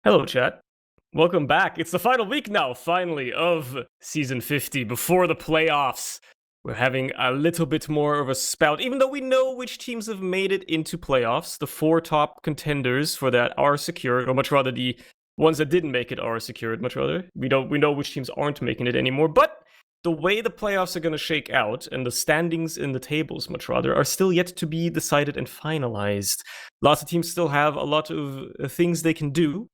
Hello, chat. Welcome back. It's the final week now, finally, of Season 50, before the playoffs. We're having a little bit more of a spout, even though we know which teams have made it into playoffs. The four top contenders for that are secured, or much rather the ones that didn't make it are secured, much rather. We know which teams aren't making it anymore, but the way the playoffs are going to shake out, and the standings in the tables, much rather, are still yet to be decided and finalized. Lots of teams still have a lot of things they can do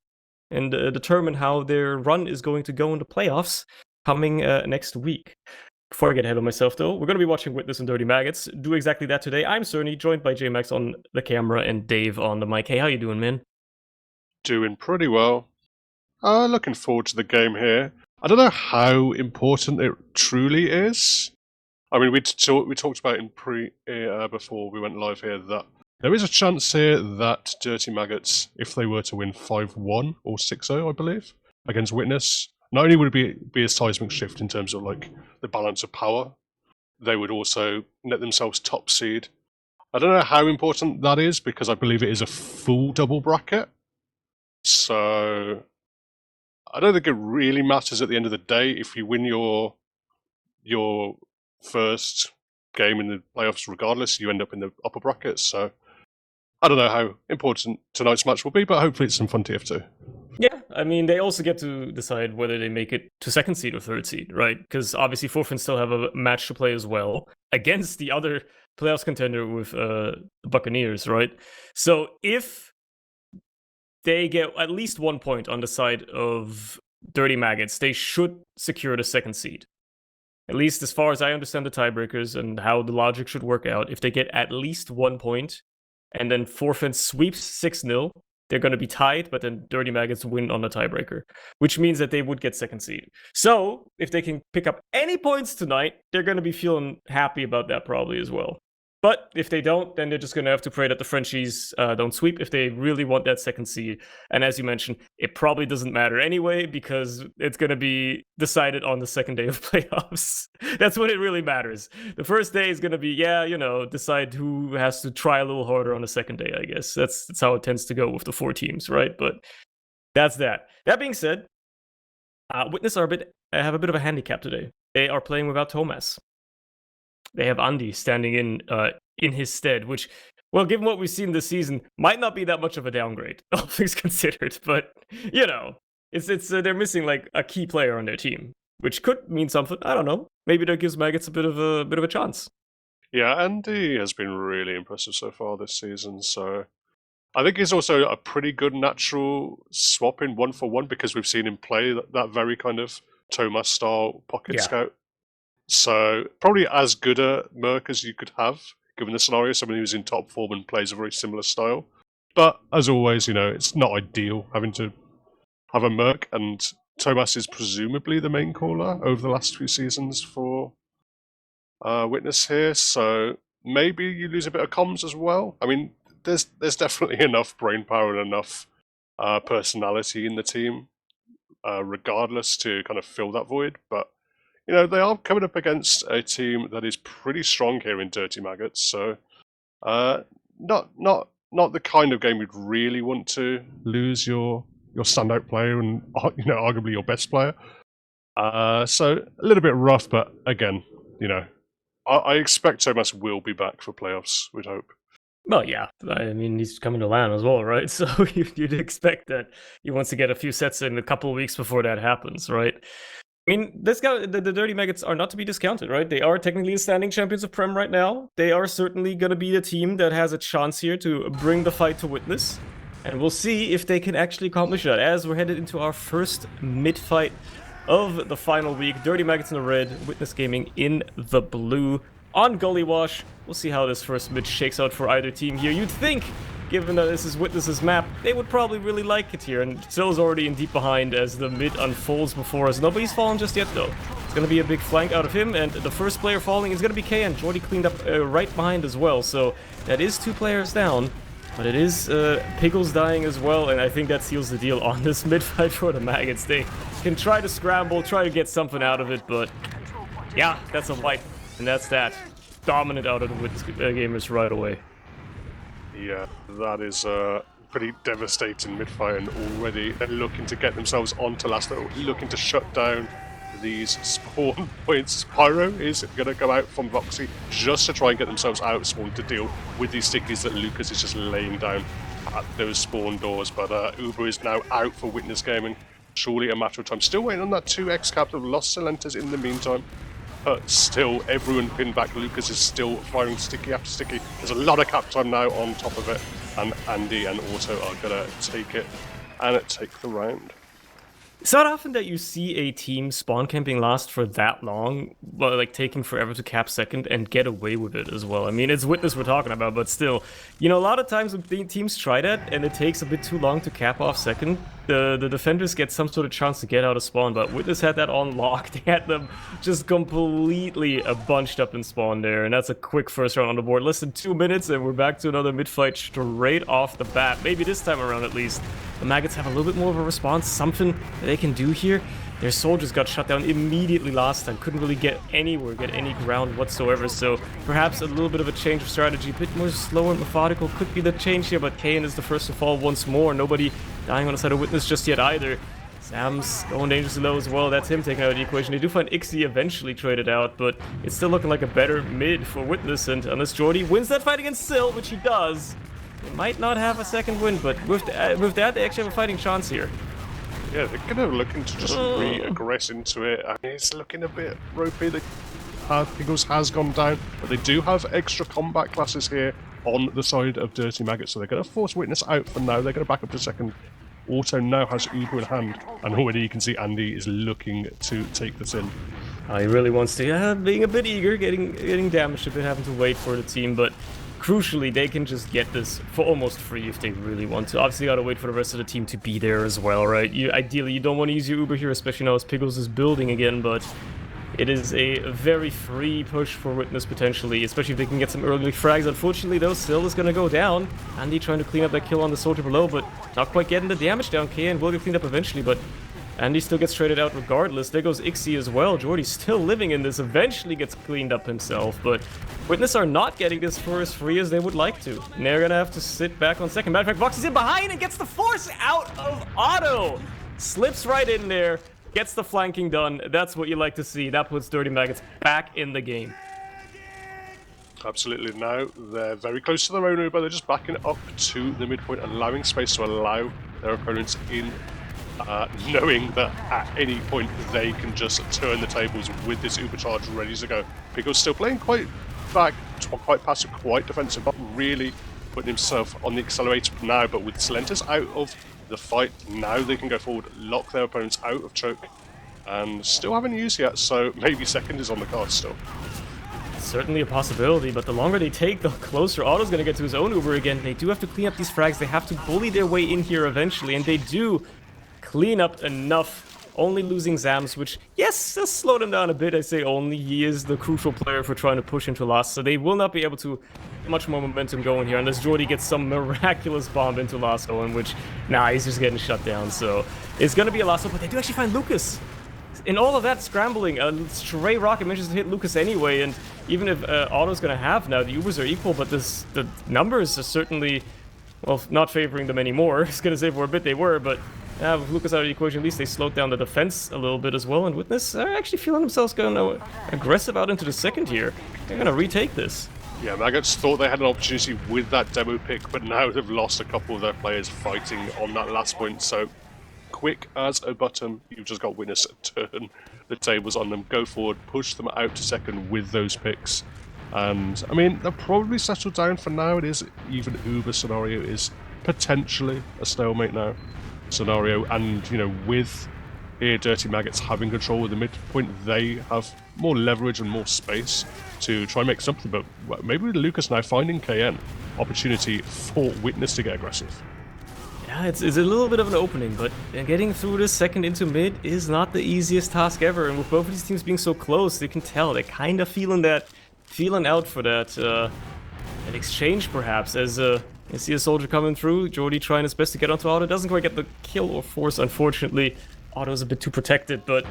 and determine how their run is going to go in the playoffs coming next week. Before I get ahead of myself, though, we're going to be watching Witness and Dirty Maggots. Do exactly that today. I'm Cerny, joined by JMax on the camera and Dave on the mic. Hey, how you doing, man? Doing pretty well. Looking forward to the game here. I don't know how important it truly is. I mean, we talked about it before we went live here that there is a chance here that Dirty Maggots, if they were to win 5-1 or 6-0, I believe, against Witness, not only would it be a seismic shift in terms of like the balance of power, they would also net themselves top seed. I don't know how important that is because I believe it is a full double bracket. So I don't think it really matters at the end of the day if you win your first game in the playoffs. Regardless, you end up in the upper brackets. So I don't know how important tonight's match will be, but hopefully it's some fun TF2. Yeah, I mean, they also get to decide whether they make it to second seed or third seed, right? Because obviously Forfins still have a match to play as well against the other playoffs contender with the Buccaneers, right? So if they get at least 1 point on the side of Dirty Maggots, they should secure the second seed. At least as far as I understand the tiebreakers and how the logic should work out, if they get at least 1 point and then Forfins sweeps 6-0, they're going to be tied, but then Dirty Maggots win on the tiebreaker, which means that they would get second seed. So if they can pick up any points tonight, they're going to be feeling happy about that probably as well. But if they don't, then they're just going to have to pray that the Frenchies don't sweep if they really want that second seed. And as you mentioned, it probably doesn't matter anyway because it's going to be decided on the second day of playoffs. That's when it really matters. The first day is going to be, decide who has to try a little harder on the second day, I guess. That's how it tends to go with the four teams, right? But that's that. That being said, Witness have a bit of a handicap today. They are playing without Thomas. They have Andy standing in his stead, which, well, given what we've seen this season, might not be that much of a downgrade, all things considered. But it's they're missing like a key player on their team, which could mean something. I don't know. Maybe that gives Maggots a bit of a chance. Yeah, Andy has been really impressive so far this season. So I think he's also a pretty good natural swap in 1-for-1 because we've seen him play that very kind of Thomas style pocket scout. So probably as good a Merc as you could have, given the scenario, someone who's in top form and plays a very similar style. But as always, it's not ideal having to have a Merc, and Thomas is presumably the main caller over the last few seasons for Witness here, so maybe you lose a bit of comms as well. I mean, there's definitely enough brain power and enough personality in the team, regardless, to kind of fill that void, but they are coming up against a team that is pretty strong here in Dirty Maggots, so not the kind of game you'd really want to lose your standout player and arguably your best player. So a little bit rough, but again, I expect Thomas will be back for playoffs, we'd hope. Well, yeah. I mean, he's coming to LAN as well, right? So you'd expect that he wants to get a few sets in a couple of weeks before that happens, right? I mean, the Dirty Maggots are not to be discounted, right? They are technically the standing champions of Prem right now. They are certainly going to be the team that has a chance here to bring the fight to Witness. And we'll see if they can actually accomplish that as we're headed into our first mid-fight of the final week. Dirty Maggots in the red, Witness Gaming in the blue. On Gullywash, we'll see how this first mid shakes out for either team here. You'd think, given that this is Witness's map, they would probably really like it here, and Zill's already in deep behind as the mid unfolds before us. Nobody's fallen just yet, though. It's going to be a big flank out of him, and the first player falling is going to be KN. Jordy cleaned up right behind as well, so that is 2 players down, but it is Piggles dying as well, and I think that seals the deal on this mid-fight for the Maggots. They can try to scramble, try to get something out of it, but yeah, that's a wipe, and that's that. Dominant out of the Witness gamers right away. Yeah, that is pretty devastating mid-fight, and already they're looking to get themselves onto last, looking to shut down these spawn points. Pyro is going to go out from Voxy just to try and get themselves out of spawn to deal with these stickies that Lucas is just laying down at those spawn doors. But Uber is now out for Witness Gaming. Surely a matter of time. Still waiting on that 2x cap. They've lost Silentas in the meantime. But still, everyone pinned back. Lucas is still firing sticky after sticky. There's a lot of cap time now on top of it. And Andy and Auto are going to take it and take the round. It's not often that you see a team spawn camping last for that long, but like taking forever to cap second and get away with it as well. I mean, it's Witness we're talking about, but still, you know, a lot of times when teams try that and it takes a bit too long to cap off second, the defenders get some sort of chance to get out of spawn, but Witness had that on lock. They had them just completely bunched up in spawn there, and that's a quick first round on the board. Less than 2 minutes, and we're back to another mid-fight straight off the bat. Maybe this time around at least. The Maggots have a little bit more of a response, something that they can do here. Their soldiers got shut down immediately last time, couldn't really get anywhere, get any ground whatsoever, so perhaps a little bit of a change of strategy, a bit more slow and methodical could be the change here, but Kayan is the first to fall once more. Nobody dying on the side of Witness just yet either. Sam's going dangerously low as well. That's him taking out of the equation. They do find Ixie eventually traded out, but it's still looking like a better mid for Witness, and unless Jordy wins that fight against Sil, which he does, they might not have a second win, but with that, they actually have a fighting chance here. Yeah, they're kind of looking to just re-aggress into it. I mean, it's looking a bit ropey. Piggles has gone down, but they do have extra combat classes here on the side of Dirty Maggot, so they're going to force Witness out for now. They're going to back up to second. Auto now has Uber in hand, and already you can see Andy is looking to take this in. He really wants to, being a bit eager, getting damaged a bit, having to wait for the team, but crucially, they can just get this for almost free if they really want to. Obviously, you gotta wait for the rest of the team to be there as well, right? Ideally, you don't want to use your Uber here, especially now as Piggles is building again, but it is a very free push for Witness, potentially, especially if they can get some early frags. Unfortunately, though, Sil is gonna go down. Andy trying to clean up that kill on the soldier below, but not quite getting the damage down. Kayan will get cleaned up eventually, but Andy still gets traded out regardless. There goes Ixie as well. Jordy's still living in this, eventually gets cleaned up himself, but Witness are not getting this for as free as they would like to. And they're gonna have to sit back on second. Matter of fact, Voxy's in behind and gets the force out of Otto. Slips right in there, gets the flanking done. That's what you like to see. That puts Dirty Maggots back in the game. Absolutely. Now they're very close to their own Uber. They're just backing up to the midpoint, allowing space to allow their opponents in. Knowing that at any point they can just turn the tables with this Uber charge ready to go. Piggle's still playing quite back, quite passive, quite defensive, not really putting himself on the accelerator now, but with Silentas out of the fight, now they can go forward, lock their opponents out of choke, and still haven't used yet, so maybe second is on the card still. Certainly a possibility, but the longer they take, the closer Otto's going to get to his own Uber again. They do have to clean up these frags, they have to bully their way in here eventually, and they do clean up enough, only losing Zams, which, yes, does slow them down a bit. I say only. He is the crucial player for trying to push into last, so they will not be able to get much more momentum going here unless Jordy gets some miraculous bomb into last going, which, nah, he's just getting shut down, so it's going to be a last one, but they do actually find Lucas. In all of that scrambling, a stray rocket manages to hit Lucas anyway, and even if Otto's going to have now, the Ubers are equal, but the numbers are certainly, well, not favoring them anymore. I was going to say for a bit they were, but with Lucas out of the equation, at least they slowed down the defense a little bit as well, and Witness are actually feeling themselves going aggressive out into the second here. They're going to retake this. Yeah, Maggots thought they had an opportunity with that demo pick, but now they've lost a couple of their players fighting on that last point, so quick as a button, you've just got Witness turn the tables on them, go forward, push them out to second with those picks. And, I mean, they'll probably settle down for now. It is, even Uber scenario is potentially a stalemate now scenario, and you know, with here Dirty Maggots having control of the midpoint, they have more leverage and more space to try and make something, but maybe with Lucas now finding KN, opportunity for Witness to get aggressive. Yeah, it's a little bit of an opening, but getting through this second into mid is not the easiest task ever, and with both of these teams being so close, they can tell they're kind of feeling out for that an exchange perhaps, as you see a soldier coming through, Jordy trying his best to get onto Otto, doesn't quite get the kill or force, unfortunately. Otto's a bit too protected, but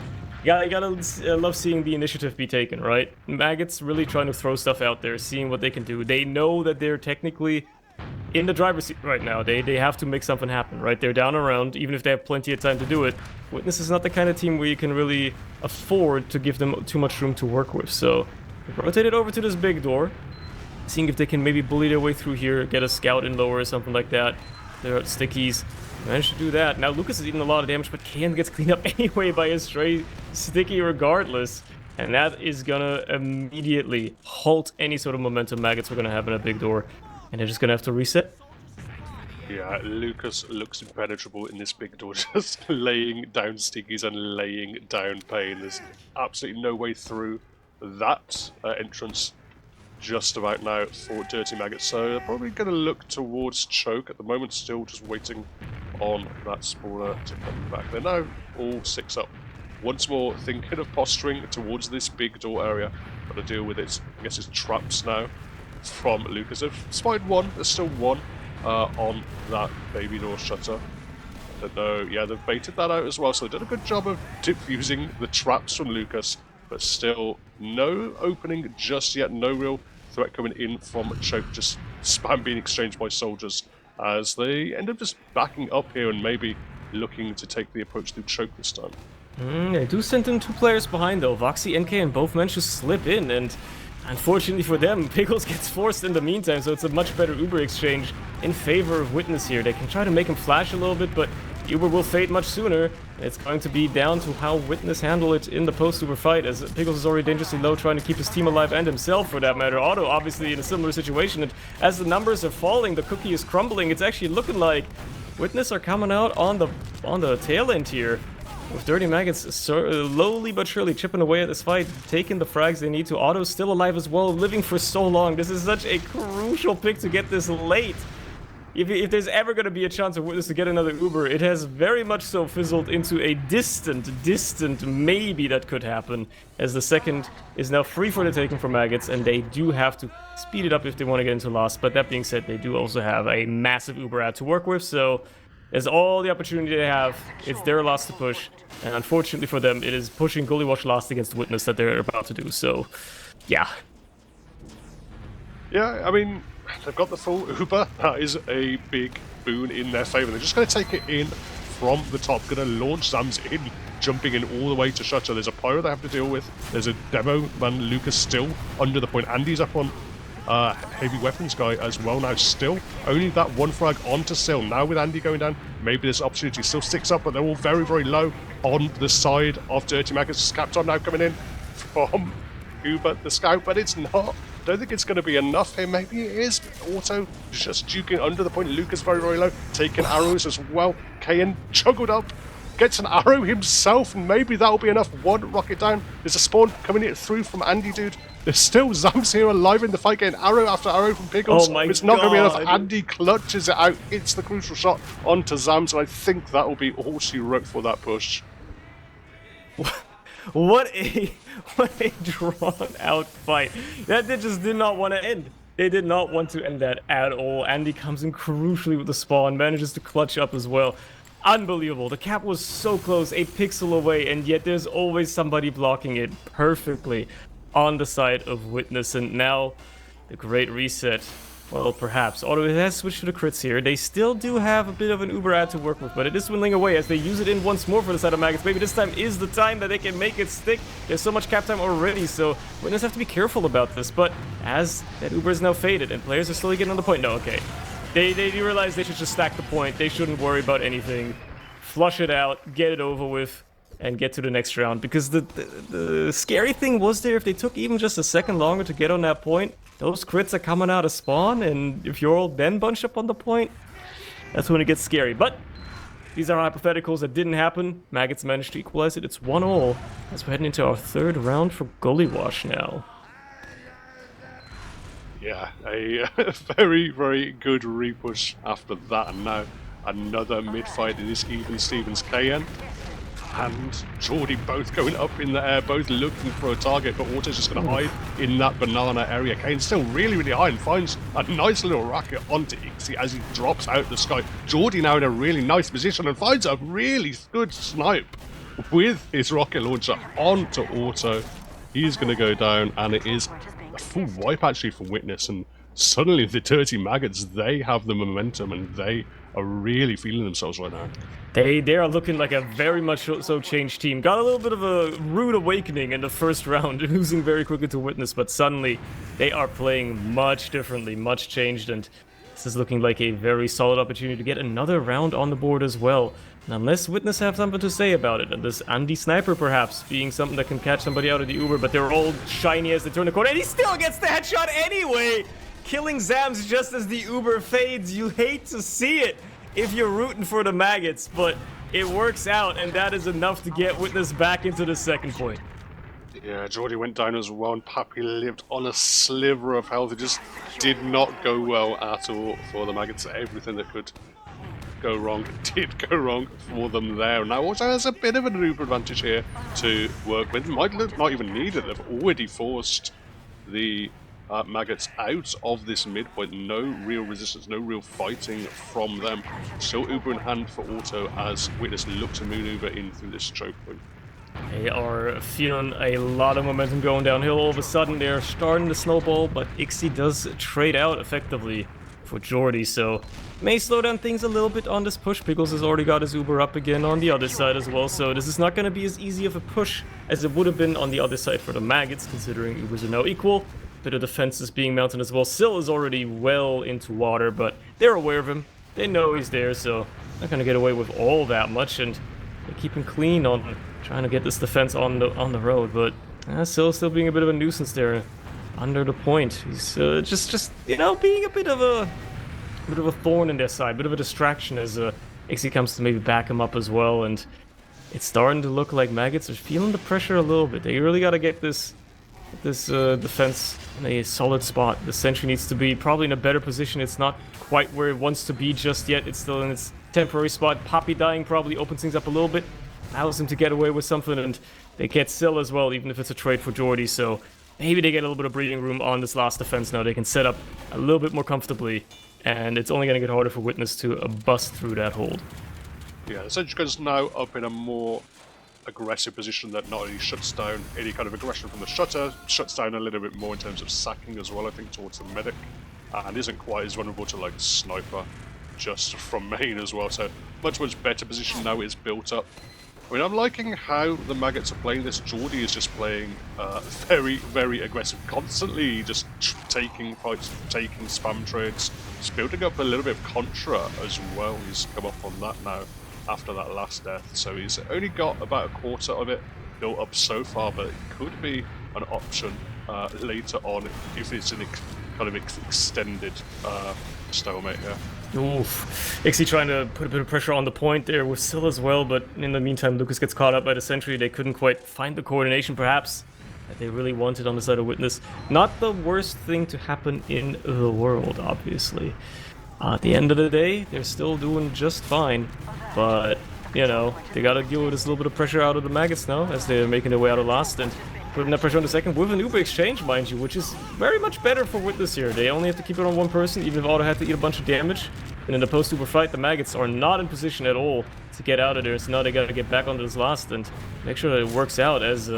you gotta love seeing the initiative be taken, right? Maggots really trying to throw stuff out there, seeing what they can do. They know that they're technically in the driver's seat right now. They have to make something happen, right? They're down around, even if they have plenty of time to do it. Witness is not the kind of team where you can really afford to give them too much room to work with. So they've rotated over to this big door, seeing if they can maybe bully their way through here, get a scout in lower or something like that. They're at stickies. Managed to do that. Now Lucas is eating a lot of damage, but KN gets cleaned up anyway by a stray sticky regardless. And that is gonna immediately halt any sort of momentum Maggots are gonna have in a big door. And they're just gonna have to reset. Yeah, Lucas looks impenetrable in this big door, just laying down stickies and laying down pain. There's absolutely no way through that entrance just about now for Dirty Maggots. So they're probably going to look towards choke at the moment, still just waiting on that spawner to come back. They're now all 6 up. Once more thinking of posturing towards this big door area. Got to deal with its, I guess, its traps now from Lucas. They've spotted one, there's still one on that baby door shutter. I don't know, yeah, they've baited that out as well, so they've done a good job of diffusing the traps from Lucas, but still no opening just yet, no real threat coming in from choke, just spam being exchanged by soldiers as they end up just backing up here and maybe looking to take the approach through choke this time. They do send in 2 players behind though. Voxy, NK, and both managed to slip in, and unfortunately for them, Pickles gets forced in the meantime, so it's a much better Uber exchange in favor of Witness here. They can try to make him flash a little bit, but Uber will fade much sooner. It's going to be down to how Witness handle it in the post-Uber fight, as Pickles is already dangerously low, trying to keep his team alive and himself for that matter. Otto obviously in a similar situation, and as the numbers are falling, the cookie is crumbling. It's actually looking like Witness are coming out on the tail end here, with Dirty Maggots slowly but surely chipping away at this fight, taking the frags they need to. Otto's still alive as well, living for so long. This is such a crucial pick to get this late. If there's ever going to be a chance of Witness to get another Uber, it has very much so fizzled into a distant maybe that could happen, as the second is now free for the taking for Maggots, and they do have to speed it up if they want to get into last. But that being said, they do also have a massive Uber ad to work with, so there's all the opportunity they have. It's their last to push, and unfortunately for them, it is pushing Gullywash last against Witness that they're about to do, so yeah. Yeah, I mean, they've got the full Uber. That is a big boon in their favour. They're just going to take it in from the top. Going to launch Zams in, jumping in all the way to Shutter. There's a Pyro they have to deal with. There's a Demo man, Lucas, still under the point. Andy's up on heavy weapons guy as well now. Still only that one frag onto Sil. Now with Andy going down, maybe this opportunity. Still 6 up, but they're all very, very low on the side of Dirty Maggots. Capton now coming in from Uber, the scout, but it's not. Don't think it's going to be enough here. Maybe it is. Auto just duking under the point. Lucas very, very low. Taking arrows as well. KN juggled up. Gets an arrow himself. And maybe that'll be enough. One rocket down. There's a spawn coming in through from Andy, dude. There's still Zams here alive in the fight, getting arrow after arrow from Pickles. Oh my it's not going to be enough. God. Andy clutches it out. Hits the crucial shot onto Zams. And I think that will be all she wrote for that push. What a drawn out fight. That just did not want to end. They did not want to end that at all. Andy comes in crucially with the spawn, manages to clutch up as well. Unbelievable. The cap was so close, a pixel away, and yet there's always somebody blocking it perfectly on the side of Witness. And now the great reset. Well, perhaps. Although it has switched to the crits here, they still do have a bit of an Uber ad to work with, but it is dwindling away as they use it in once more for the side of Maggots. Maybe this time is the time that they can make it stick. There's so much cap time already, so Witness have to be careful about this. But as that Uber is now faded and players are slowly getting on the point. No, okay. They realize they should just stack the point. They shouldn't worry about anything. Flush it out, get it over with, and get to the next round. Because the scary thing was there, if they took even just a second longer to get on that point, those crits are coming out of spawn, and if you're all then bunched up on the point, that's when it gets scary. But these are hypotheticals that didn't happen. Maggots managed to equalize it. It's 1-1 as we're heading into our third round for Gullywash now. Yeah, a very, very good repush after that, and now another mid-fight in this even Stevens. KN and Geordie both going up in the air, both looking for a target, but Auto's just going to hide in that banana area. Kane's still really, really high and finds a nice little rocket onto Ixie as he drops out the sky. Geordie now in a really nice position and finds a really good snipe with his rocket launcher onto Auto. He's going to go down, and it is a full wipe actually for Witness, and suddenly the dirty maggots, they have the momentum and they are really feeling themselves right now. They are looking like a very much so changed team. Got a little bit of a rude awakening in the first round, losing very quickly to Witness, but suddenly they are playing much differently, much changed, and this is looking like a very solid opportunity to get another round on the board as well. And unless Witness have something to say about it, and this Andy Sniper perhaps being something that can catch somebody out of the Uber, but they're all shiny as they turn the corner, and he still gets the headshot anyway! Killing Zams just as the Uber fades. You hate to see it if you're rooting for the Maggots, but it works out, and that is enough to get Witness back into the second point. Yeah, Jordy went down as well, and Pappy lived on a sliver of health. It just did not go well at all for the Maggots. Everything that could go wrong did go wrong for them there. Now also has a bit of an Uber advantage here to work with. Might not even need it. They've already forced the Maggots out of this midpoint. No real resistance, no real fighting from them. Still Uber in hand for Auto as Witness look to maneuver in through this choke point. They are feeling a lot of momentum going downhill. All of a sudden, they're starting to snowball, but Ixie does trade out effectively for Jordy, so may slow down things a little bit on this push. Pickles has already got his Uber up again on the other side as well, so this is not going to be as easy of a push as it would have been on the other side for the Maggots, considering Ubers are now equal. Bit of defense is being mounted as well. Syl is already well into water, but they're aware of him. They know he's there, so not going to get away with all that much, and they keep him clean on trying to get this defense on the road. But Syl still being a bit of a nuisance there under the point. He's just you know, being a bit of a thorn in their side, bit of a distraction as Ixie comes to maybe back him up as well, and it's starting to look like Maggots are feeling the pressure a little bit. They really got to get this defense in a solid spot. The sentry needs to be probably in a better position. It's not quite where it wants to be just yet. It's still in its temporary spot. Poppy dying probably opens things up a little bit, allows him to get away with something, and they get Syl as well, even if it's a trade for Jordy. So maybe they get a little bit of breathing room on this last defense now. They can set up a little bit more comfortably, and it's only going to get harder for Witness to bust through that hold. Yeah, the sentry gun's now up in a more aggressive position that not only shuts down any kind of aggression from the shutter, shuts down a little bit more in terms of sacking as well, I think, towards the medic, and isn't quite as vulnerable to like Sniper just from main as well. So much better position now is built up. I mean, I'm liking how the Maggots are playing this. Jordy is just playing very aggressive, constantly just taking fights, taking spam trades. He's building up a little bit of contra as well. He's come up on that now after that last death, so he's only got about a quarter of it built up so far, but it could be an option later on if it's an kind of extended stalemate here. Oof. Ixie trying to put a bit of pressure on the point there with Syl as well, but in the meantime Lucas gets caught up by the sentry. They couldn't quite find the coordination perhaps that they really wanted on the side of Witness. Not the worst thing to happen in the world, obviously. At the end of the day, they're still doing just fine, but, you know, they gotta deal with this little bit of pressure out of the Maggots now, as they're making their way out of last, and putting that pressure on the second with an Uber exchange, mind you, which is very much better for Witness here. They only have to keep it on one person, even if Auto had to eat a bunch of damage. And in the post-Uber fight, the Maggots are not in position at all to get out of there, so now they gotta get back onto this last and make sure that it works out, as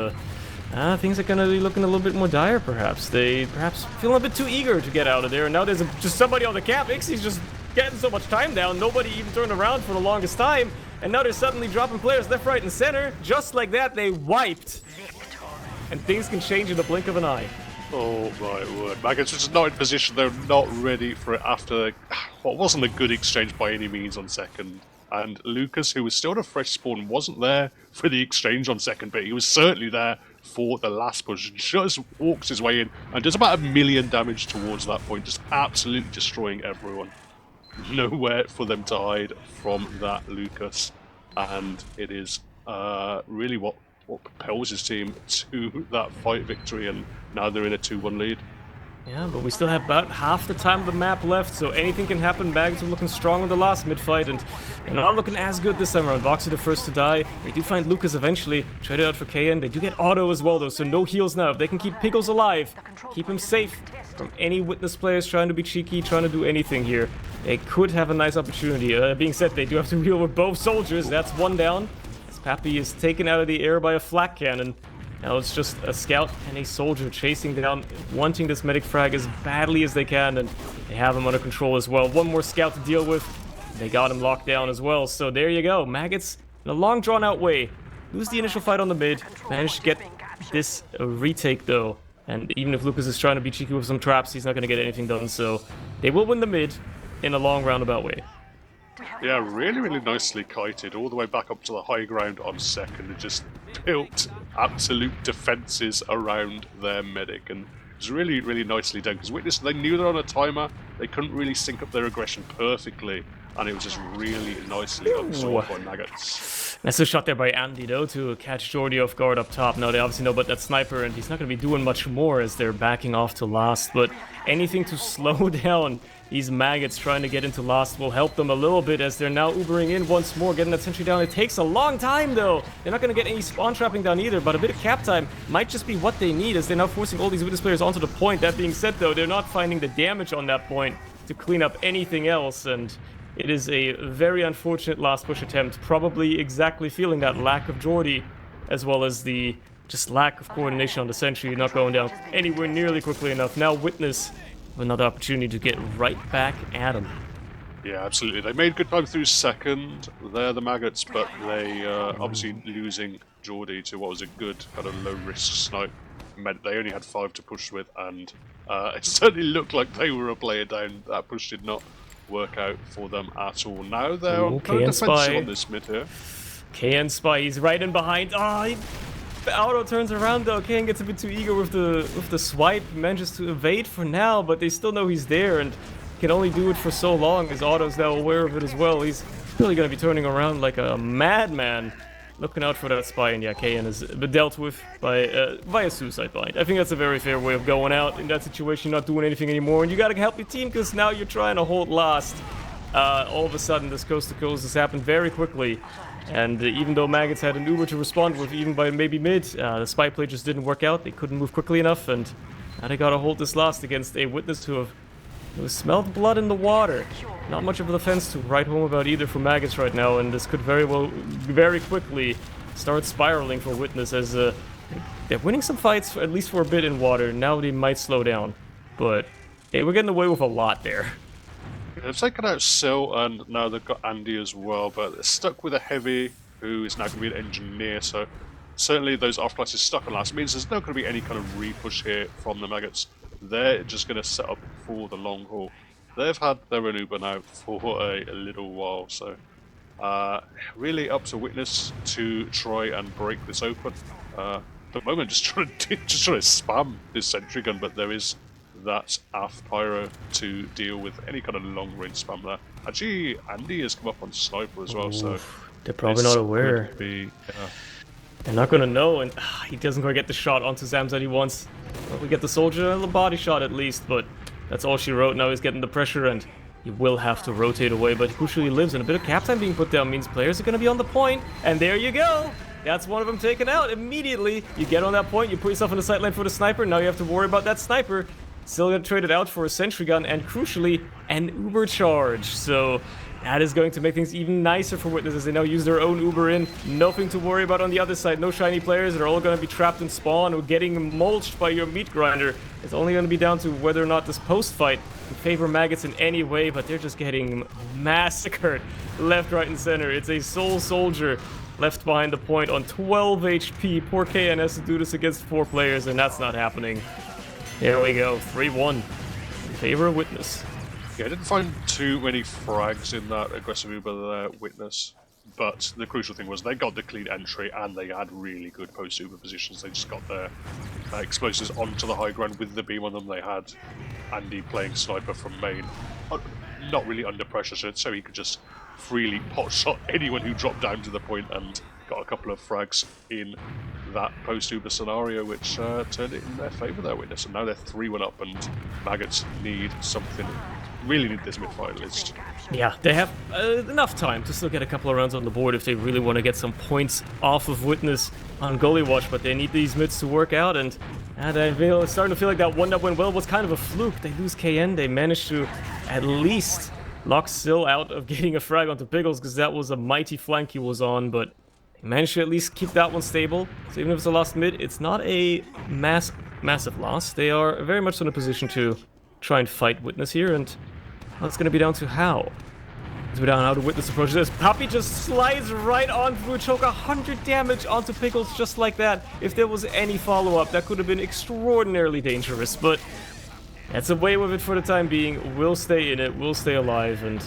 things are gonna be looking a little bit more dire, perhaps. They perhaps feel a bit too eager to get out of there, and now there's just somebody on the cap. Ixie's just getting so much time down, nobody even turned around for the longest time, and now they're suddenly dropping players left, right, and center. Just like that, they wiped. And things can change in the blink of an eye. Oh my word. Maggots are just not in position. They're not ready for it after what wasn't a good exchange by any means on second. And Lucas, who was still in a fresh spawn, wasn't there for the exchange on second, but he was certainly there for the last push. Just walks his way in and does about 1 million damage towards that point, just absolutely destroying everyone. Nowhere for them to hide from that Lucas. And it is really what propels his team to that fight victory, and now they're in a 2-1 lead. Yeah, but we still have about half the time of the map left, so anything can happen. Maggots are looking strong in the last mid-fight, and they're not looking as good this time around. Voxy the first to die. They do find Lucas eventually, traded out for KN. They do get Auto as well, though, so no heals now. If they can keep Pickles alive, keep him safe from any Witness players trying to be cheeky, trying to do anything here, they could have a nice opportunity. Being said, they do have to deal with both soldiers. That's one down. Pappy is taken out of the air by a flak cannon. Now it's just a scout and a soldier chasing down, wanting this medic frag as badly as they can, and they have him under control as well. One more scout to deal with. They got him locked down as well, so there you go. Maggots, in a long drawn-out way, lose the initial fight on the mid, managed to get this retake though. And even if Lucas is trying to be cheeky with some traps, he's not going to get anything done, so they will win the mid in a long roundabout way. Yeah, really, really nicely kited all the way back up to the high ground on second and just built absolute defenses around their medic. And it was really, really nicely done because Witness, they knew they're on a timer, they couldn't really sync up their aggression perfectly, and it was just really nicely absorbed by Maggots. That's a shot there by Andy though to catch Jordy off guard up top. Now they obviously know about that sniper, and he's not going to be doing much more as they're backing off to last, but anything to slow down these Maggots trying to get into last will help them a little bit as they're now Ubering in once more, getting that sentry down. It takes a long time though. They're not going to get any spawn trapping down either, but a bit of cap time might just be what they need as they're now forcing all these Witness players onto the point. That being said though, they're not finding the damage on that point to clean up anything else, and it is a very unfortunate last push attempt, probably exactly feeling that lack of Jordy, as well as the just lack of coordination on the sentry, not going down anywhere nearly quickly enough. Now Witness with another opportunity to get right back at him. Yeah, absolutely. They made good time through second. They're the Maggots, but they obviously losing Jordy to what was a good kind of low-risk snipe meant they only had 5 to push with, and it certainly looked like they were a player down. That push did not work out for them at all. Now they're on kind of defensive on this mid here. KN Spy, he's right in behind. Auto turns around though. KN gets a bit too eager with the swipe, manages to evade for now, but they still know he's there and can only do it for so long as Auto's now aware of it as well. He's really going to be turning around like a madman, looking out for that Spy, and yeah, KN is dealt with by via suicide bind. I think that's a very fair way of going out in that situation, not doing anything anymore, and you got to help your team because now you're trying to hold last. All of a sudden, this coast to coast has happened very quickly. And even though Maggots had an Uber to respond with, even by maybe mid, the spy play just didn't work out. They couldn't move quickly enough, and now they gotta hold this last against a Witness who smelled blood in the water. Not much of a defense to write home about either for Maggots right now, and this could very quickly start spiraling for Witness as they're winning some fights, at least for a bit in water. Now they might slow down, but hey, we're getting away with a lot there. They've taken out Sil, and now they've got Andy as well, but they're stuck with a heavy who is now going to be an engineer, so certainly those off classes stuck on last means there's not going to be any kind of re-push here from the Maggots. They're just going to set up for the long haul. They've had their own Uber now for a little while, so really up to Witness to try and break this open. At the moment, just trying to spam this sentry gun, but there is that AF Pyro to deal with any kind of long-range spam there. Actually, Andy has come up on Sniper as well, so they're probably not aware. They're not going to know, and he doesn't quite get the shot onto Zams that he wants. Well, we get the soldier a little body shot at least, but that's all she wrote. Now he's getting the pressure, and he will have to rotate away, but crucially lives, and a bit of cap time being put down means players are going to be on the point, and there you go! That's one of them taken out immediately. You get on that point, you put yourself in the sight line for the sniper, now you have to worry about that sniper. Still got traded out for a sentry gun and, crucially, an Uber charge. So that is going to make things even nicer for Witness as they now use their own Uber in. Nothing to worry about on the other side. No shiny players. They're all going to be trapped in spawn or getting mulched by your meat grinder. It's only going to be down to whether or not this post-fight can favor Maggots in any way, but they're just getting massacred left, right, and center. It's a sole soldier left behind the point on 12 HP. Poor KN has to do this against 4 players, and that's not happening. There we go, 3-1 in favor of Witness. Yeah, I didn't find too many frags in that aggressive Uber there, Witness, but the crucial thing was they got the clean entry and they had really good post-Uber positions. They just got their explosives onto the high ground with the beam on them. They had Andy playing sniper from main, not really under pressure, so he could just freely pot shot anyone who dropped down to the point and got a couple of frags in that post-Uber scenario, which turned it in their favour there, Witness. And now they're 3-1 up, and Maggots need something. Really need this mid-fight at least. Yeah, they have enough time to still get a couple of rounds on the board if they really want to get some points off of Witness on Gullywash, but they need these mids to work out, and it's starting to feel like that one that went well was kind of a fluke. They lose KN, they managed to at least lock Sil out of getting a frag onto Pickles, because that was a mighty flank he was on, but He managed to at least keep that one stable. So even if it's a lost mid, it's not a massive loss. They are very much in a position to try and fight Witness here, and well, it's going to be down to how. It's down how to Witness approach this. Poppy just slides right on through choke, 100 damage onto Pickles just like that. If there was any follow-up, that could have been extraordinarily dangerous, but that's away with it for the time being. We'll stay in it, we'll stay alive, and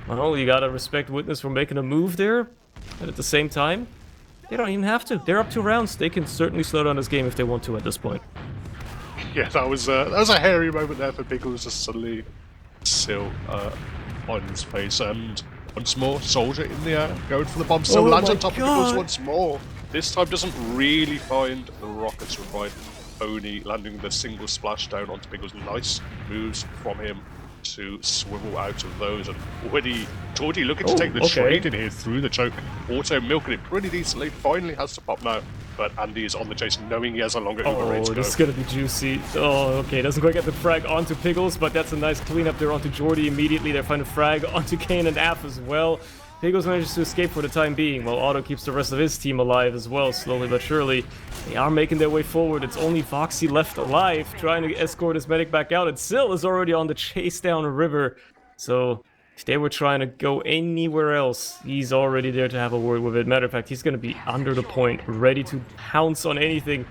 well, you gotta respect Witness for making a move there, and at the same time, they don't even have to. They're up 2 rounds. They can certainly slow down this game if they want to at this point. Yeah, that was a hairy moment there for Pickles, just suddenly Sill on his face, and once more, Soldier in the air, going for the bomb. Sill lands on top of Pickles once more. This time doesn't really find the rockets required. Only landing the single splash down onto Pickles. Nice moves from him to swivel out of those, and already Geordie looking to take the trade in here through the choke. Auto milking it pretty decently, finally has to pop now, but Andy is on the chase knowing he has a longer Uber rate to go. This is gonna be juicy. Oh, okay, doesn't quite get the frag onto Pickles, but that's a nice cleanup there onto Geordie immediately. They're finding frag onto Kane and Af as well. Pickles manages to escape for the time being, while Otto keeps the rest of his team alive as well, slowly but surely. They are making their way forward. It's only Foxy left alive, trying to escort his medic back out, and Sill is already on the chase down river. So, if they were trying to go anywhere else, he's already there to have a word with it. Matter of fact, he's going to be under the point, ready to pounce on anything.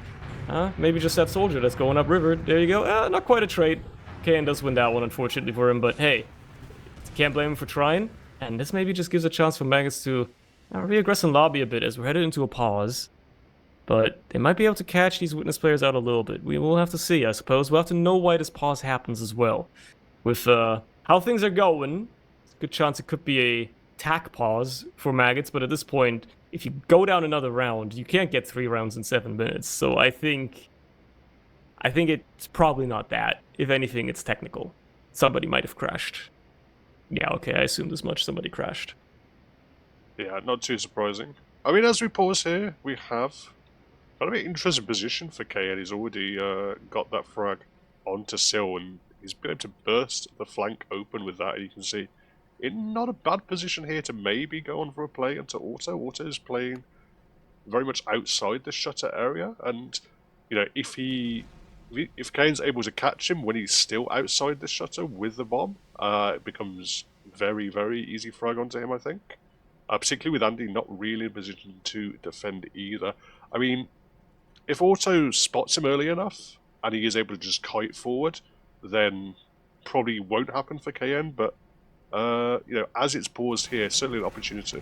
Maybe just that Soldier that's going up river. There you go. Not quite a trade. Kane does win that one, unfortunately for him, but hey, can't blame him for trying. And this maybe just gives a chance for Maggots to re-aggress and lobby a bit as we're headed into a pause. But they might be able to catch these Witness players out a little bit. We will have to see, I suppose. We'll have to know why this pause happens as well. With how things are going, it's a good chance it could be a tack pause for Maggots. But at this point, if you go down another round, you can't get 3 rounds in 7 minutes. So I think it's probably not that. If anything, it's technical. Somebody might have crashed. Yeah, okay, I assumed as much. Somebody crashed. Yeah, not too surprising. I mean, as we pause here, we have got a bit interesting position for KN. He's already got that frag onto Sill, and he's been able to burst the flank open with that. And you can see, in not a bad position here to maybe go on for a play into Auto. Auto is playing very much outside the shutter area, and you know, if Kane's able to catch him when he's still outside the shutter with the bomb, it becomes very, very easy frag onto him, I think. Particularly with Andy not really in a position to defend either. I mean, if Auto spots him early enough and he is able to just kite forward, then probably won't happen for KN, but you know, as it's paused here, certainly an opportunity.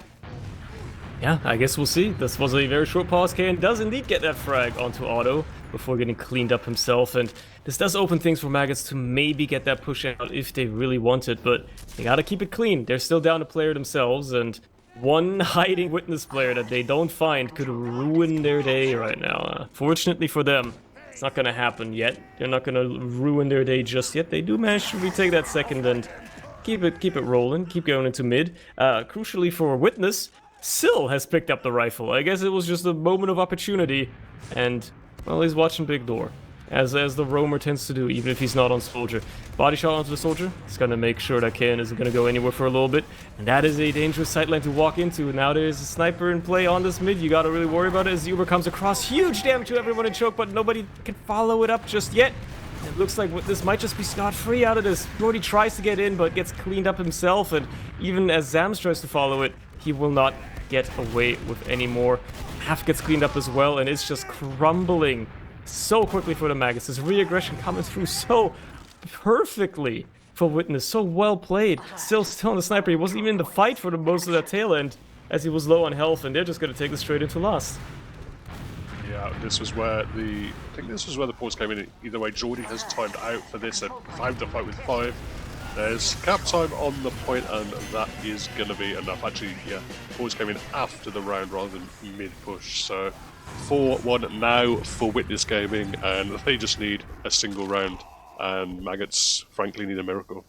Yeah, I guess we'll see. This was a very short pause. KN does indeed get that frag onto Otto before getting cleaned up himself, and this does open things for Maggots to maybe get that push out if they really want it, but they gotta keep it clean. They're still down a player themselves, and one hiding Witness player that they don't find could ruin their day right now. Fortunately for them, it's not gonna happen yet. They're not gonna ruin their day just yet. They do manage to retake that second and keep it rolling, keep going into mid. Crucially for Witness, Sill has picked up the rifle. I guess it was just a moment of opportunity, and well, he's watching Big Door, as the roamer tends to do, even if he's not on Soldier. Body shot onto the Soldier. He's gonna make sure that KN isn't gonna go anywhere for a little bit, and that is a dangerous sight line to walk into. Now there's a sniper in play on this mid. You gotta really worry about it as the Uber comes across. Huge damage to everyone in choke, but nobody can follow it up just yet. It looks like this might just be scot-free out of this. Brody tries to get in, but gets cleaned up himself, and even as Zams tries to follow it, he will not get away with any more. Half gets cleaned up as well, and it's just crumbling so quickly for the Maggots. This re-aggression coming through so perfectly for Witness. So well played. Still on the sniper. He wasn't even in the fight for the most of that tail end, as he was low on health, and they're just going to take this straight into last. Yeah, this was where the pause came in. Either way, Geordie has timed out for this and found the fight with 5. There's cap time on the point, and that is going to be enough. Actually, yeah, pause came in after the round rather than mid-push. So 4-1 now for Witness Gaming, and they just need a single round, and Maggots, frankly, need a miracle.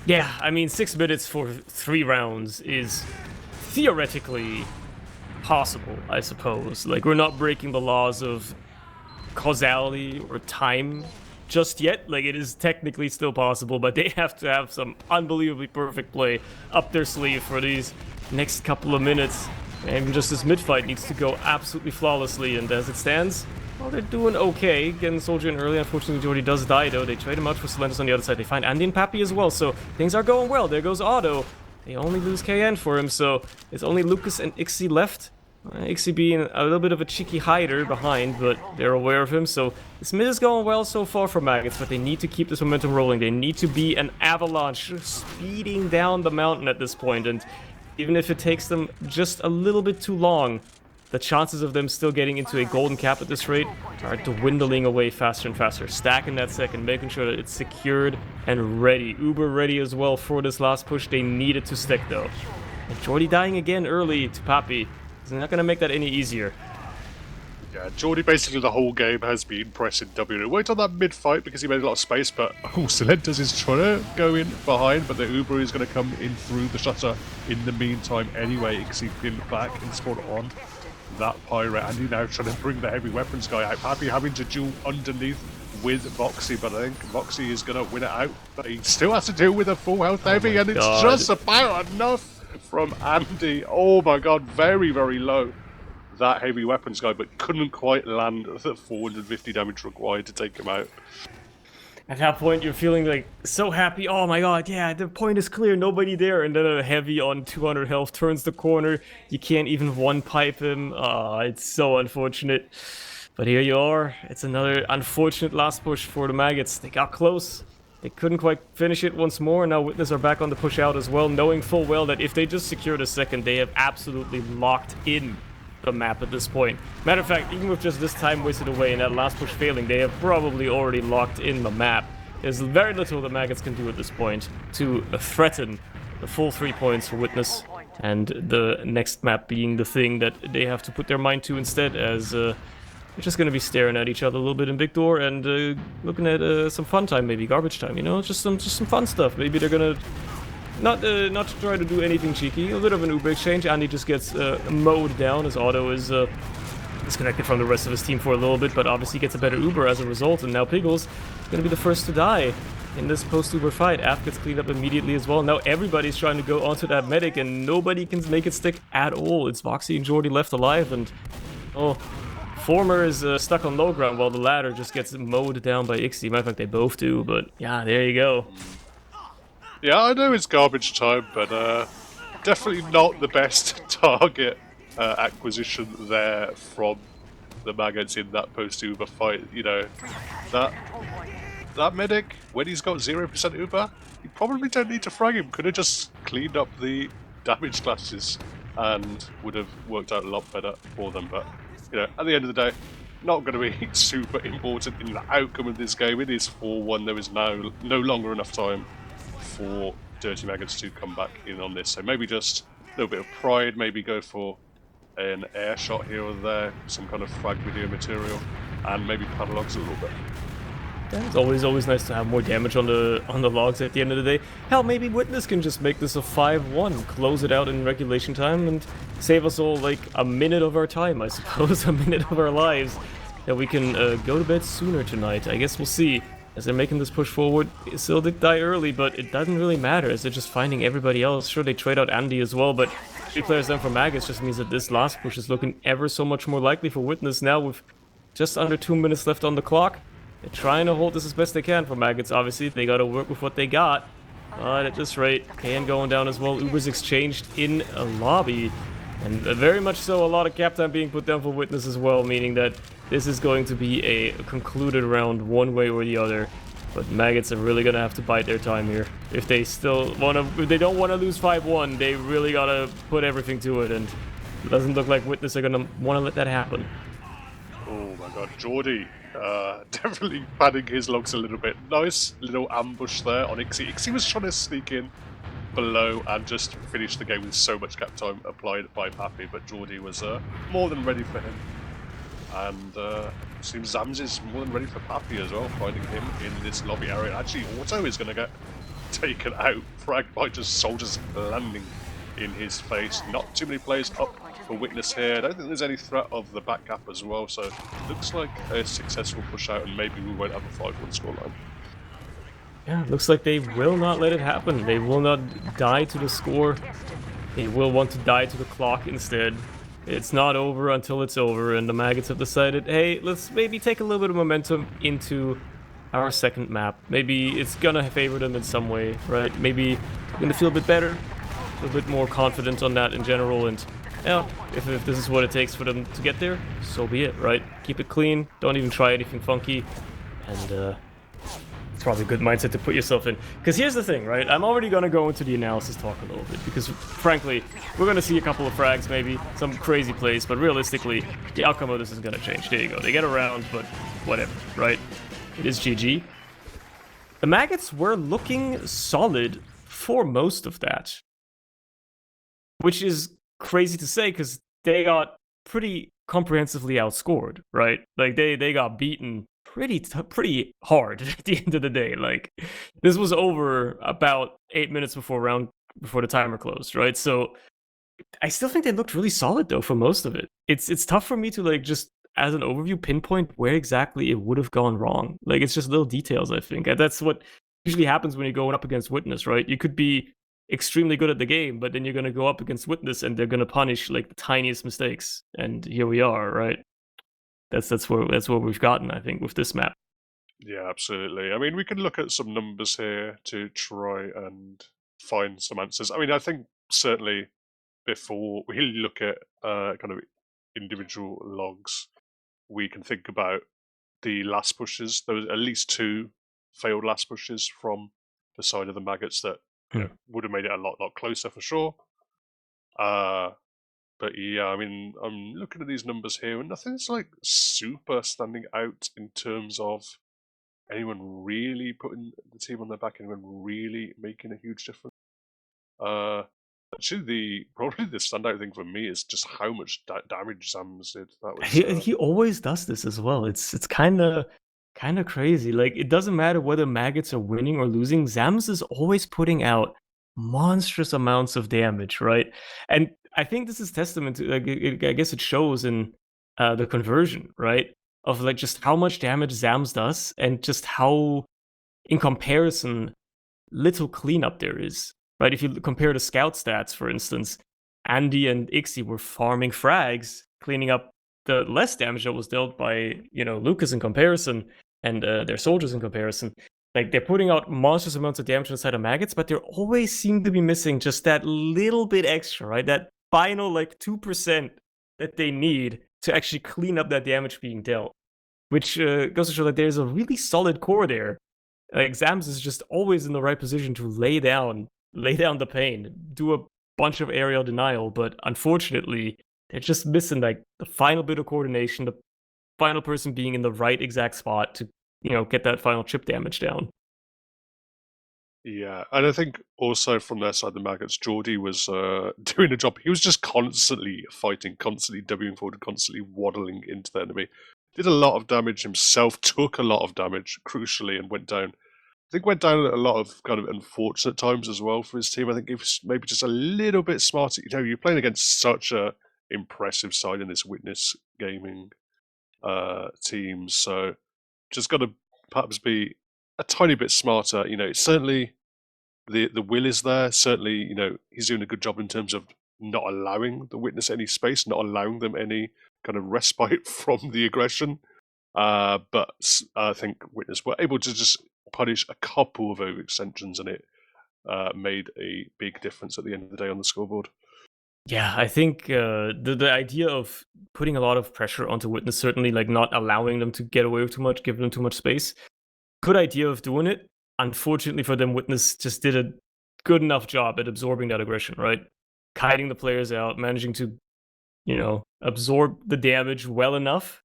Yeah, I mean, 6 minutes for 3 rounds is theoretically possible, I suppose. Like, we're not breaking the laws of causality or time just yet. Like, it is technically still possible, but they have to have some unbelievably perfect play up their sleeve for these next couple of minutes. And just this mid-fight needs to go absolutely flawlessly, and as it stands, well, they're doing okay. Getting Soldier in early, unfortunately Jordy does die though. They trade him out for Solentis on the other side. They find Andy and Pappy as well, so things are going well. There goes Otto. They only lose KN for him, so it's only Lucas and Ixie left. Ixie being a little bit of a cheeky hider behind, but they're aware of him, so this mid is going well so far for Maggots, but they need to keep this momentum rolling. They need to be an avalanche speeding down the mountain at this point, and even if it takes them just a little bit too long, the chances of them still getting into a golden cap at this rate are dwindling away faster and faster. Stacking that second, making sure that it's secured and ready. Uber ready as well for this last push. They need it to stick though. And Jordy dying again early to Pappy is not going to make that any easier. Yeah, Jordy basically the whole game has been pressing W. Worked on that mid-fight because he made a lot of space, but Solentis is trying to go in behind, but the Uber is going to come in through the shutter in the meantime anyway. Ixie pinned back and spawned on that pirate, and he now trying to bring the heavy weapons guy out. Happy having to duel underneath with Voxy, but I think Voxy is going to win it out. But he still has to deal with a full health heavy, and it's just about enough from Andy. Oh my god, very, very low. That heavy weapons guy, but couldn't quite land the 450 damage required to take him out. At that point, you're feeling like so happy. Oh my god, yeah, the point is clear, nobody there. And then a heavy on 200 health turns the corner. You can't even one-pipe him. It's so unfortunate. But here you are. It's another unfortunate last push for the Maggots. They got close. They couldn't quite finish it once more. Now Witness are back on the push out as well, knowing full well that if they just secure the second, they have absolutely locked in the map at this point. Matter of fact, even with just this time wasted away and that last push failing, they have probably already locked in the map. There's very little the Maggots can do at this point to threaten the full 3 points for Witness, and the next map being the thing that they have to put their mind to instead, as they're just going to be staring at each other a little bit in Big Door and looking at some fun time, maybe garbage time, you know, just some fun stuff. Maybe they're gonna not to try to do anything cheeky. A bit of an Uber exchange. Andy just gets mowed down as Otto is disconnected from the rest of his team for a little bit, but obviously gets a better Uber as a result, and now Piggles is going to be the first to die in this post-Uber fight. Af gets cleaned up immediately as well. Now everybody's trying to go onto that medic, and nobody can make it stick at all. It's Voxy and Jordy left alive, and Former is stuck on low ground while the latter just gets mowed down by Ixie. Matter of fact, they both do, but yeah, there you go. Yeah, I know it's garbage time, but definitely not the best target acquisition there from the Maggots in that post-Uber fight. You know, that medic, when he's got 0% Uber, you probably don't need to frag him. Could have just cleaned up the damage classes and would have worked out a lot better for them. But, you know, at the end of the day, not going to be super important in the outcome of this game. It is 4-1. There is no longer enough time for Dirty Maggots to come back in on this. So maybe just a little bit of pride, maybe go for an air shot here or there, some kind of frag video material, and maybe padlocks a little bit. Yeah, it's always nice to have more damage on the logs at the end of the day. Hell, maybe Witness can just make this a 5-1, close it out in regulation time, and save us all like a minute of our time, I suppose, a minute of our lives, that we can go to bed sooner tonight. I guess we'll see. As they're making this push forward, still did die early, but it doesn't really matter as they're just finding everybody else. Sure, they trade out Andy as well, but 3 players down for Maggots just means that this last push is looking ever so much more likely for Witness now with just under 2 minutes left on the clock. They're trying to hold this as best they can for Maggots, obviously. They gotta work with what they got. But at this rate, KN going down as well. Uber's exchanged in a lobby. And very much so, a lot of cap time being put down for Witness as well, meaning that this is going to be a concluded round one way or the other. But Maggots are really going to have to bite their time here. If they still want to, if they don't want to lose 5-1, they really got to put everything to it. And it doesn't look like Witness are going to want to let that happen. Oh my god, Jordy definitely padding his logs a little bit. Nice little ambush there on Ixie. Ixie was trying to sneak in below and just finish the game with so much cap time applied by Pappy, but Jordy was more than ready for him. And seems Zams is more than ready for Pappy as well, finding him in this lobby area. Actually, Auto is going to get taken out, fragged by just soldiers landing in his face. Not too many players up for Witness here. I don't think there's any threat of the back gap as well, so looks like a successful push out, and maybe we won't have a 5-1 scoreline. Yeah, looks like they will not let it happen. They will not die to the score They will want to die to the clock instead. It's not over until it's over, and the Maggots have decided, hey, let's maybe take a little bit of momentum into our second map. Maybe it's gonna favor them in some way, right? Maybe gonna feel a bit better, a bit more confident on that in general, and yeah, if this is what it takes for them to get there, so be it, right? Keep it clean, don't even try anything funky, and it's probably a good mindset to put yourself in. Because here's the thing, right? I'm already gonna go into the analysis talk a little bit, because frankly, we're gonna see a couple of frags, maybe, some crazy plays, but realistically, the outcome of this is gonna change. There you go. They get around, but whatever, right? It is GG. The Maggots were looking solid for most of that, which is crazy to say because they got pretty comprehensively outscored, right? Like they got beaten pretty hard at the end of the day. Like this was over about 8 minutes before the timer closed, right? So I still think they looked really solid though for most of it. It's tough for me to like just as an overview pinpoint where exactly it would have gone wrong. Like it's just little details, I think. And that's what usually happens when you're going up against Witness, right? You could be extremely good at the game, but then you're going to go up against Witness and they're going to punish like the tiniest mistakes. And here we are, right? That's where we've gotten, I think, with this map. Yeah, absolutely. I mean, we can look at some numbers here to try and find some answers. I mean, I think certainly before we look at kind of individual logs, we can think about the last pushes. There was at least 2 failed last pushes from the side of the Maggots that would have made it a lot closer for sure. But yeah, I mean, I'm looking at these numbers here, and nothing's like super standing out in terms of anyone really putting the team on their back, anyone really making a huge difference. Actually, probably the standout thing for me is just how much damage Zams did. That was he always does this as well. It's kind of crazy. Like it doesn't matter whether Maggots are winning or losing. Zams is always putting out monstrous amounts of damage, right? And I think this is testament to like I guess it shows in the conversion, right? Of like just how much damage Zams does and just how in comparison little cleanup there is, right? If you compare the scout stats, for instance, Andy and Ixie were farming frags, cleaning up the less damage that was dealt by, Lucas in comparison and their soldiers in comparison. Like they're putting out monstrous amounts of damage inside of Maggots, but they always seem to be missing just that little bit extra, right? That final like 2% that they need to actually clean up that damage being dealt, which goes to show that there's a really solid core there. Like Zams is just always in the right position to lay down the pain, do a bunch of aerial denial, but unfortunately, they're just missing like the final bit of coordination, the final person being in the right exact spot to, get that final chip damage down. Yeah, and I think also from their side, the Maggots, Geordie was doing a job. He was just constantly fighting, constantly Wing forward, constantly waddling into the enemy. Did a lot of damage himself, took a lot of damage, crucially, and went down. I think went down at a lot of kind of unfortunate times as well for his team. I think he was maybe just a little bit smarter. You're playing against such a impressive side in this Witness Gaming team, so just got to perhaps be a tiny bit smarter. Certainly the will is there. Certainly, he's doing a good job in terms of not allowing the Witness any space, not allowing them any kind of respite from the aggression. But I think Witness were able to just punish a couple of overextensions, and it made a big difference at the end of the day on the scoreboard. Yeah, I think the idea of putting a lot of pressure onto Witness, certainly like not allowing them to get away with too much, giving them too much space, good idea of doing it. Unfortunately for them, Witness just did a good enough job at absorbing that aggression, right? Kiting the players out, managing to, absorb the damage well enough,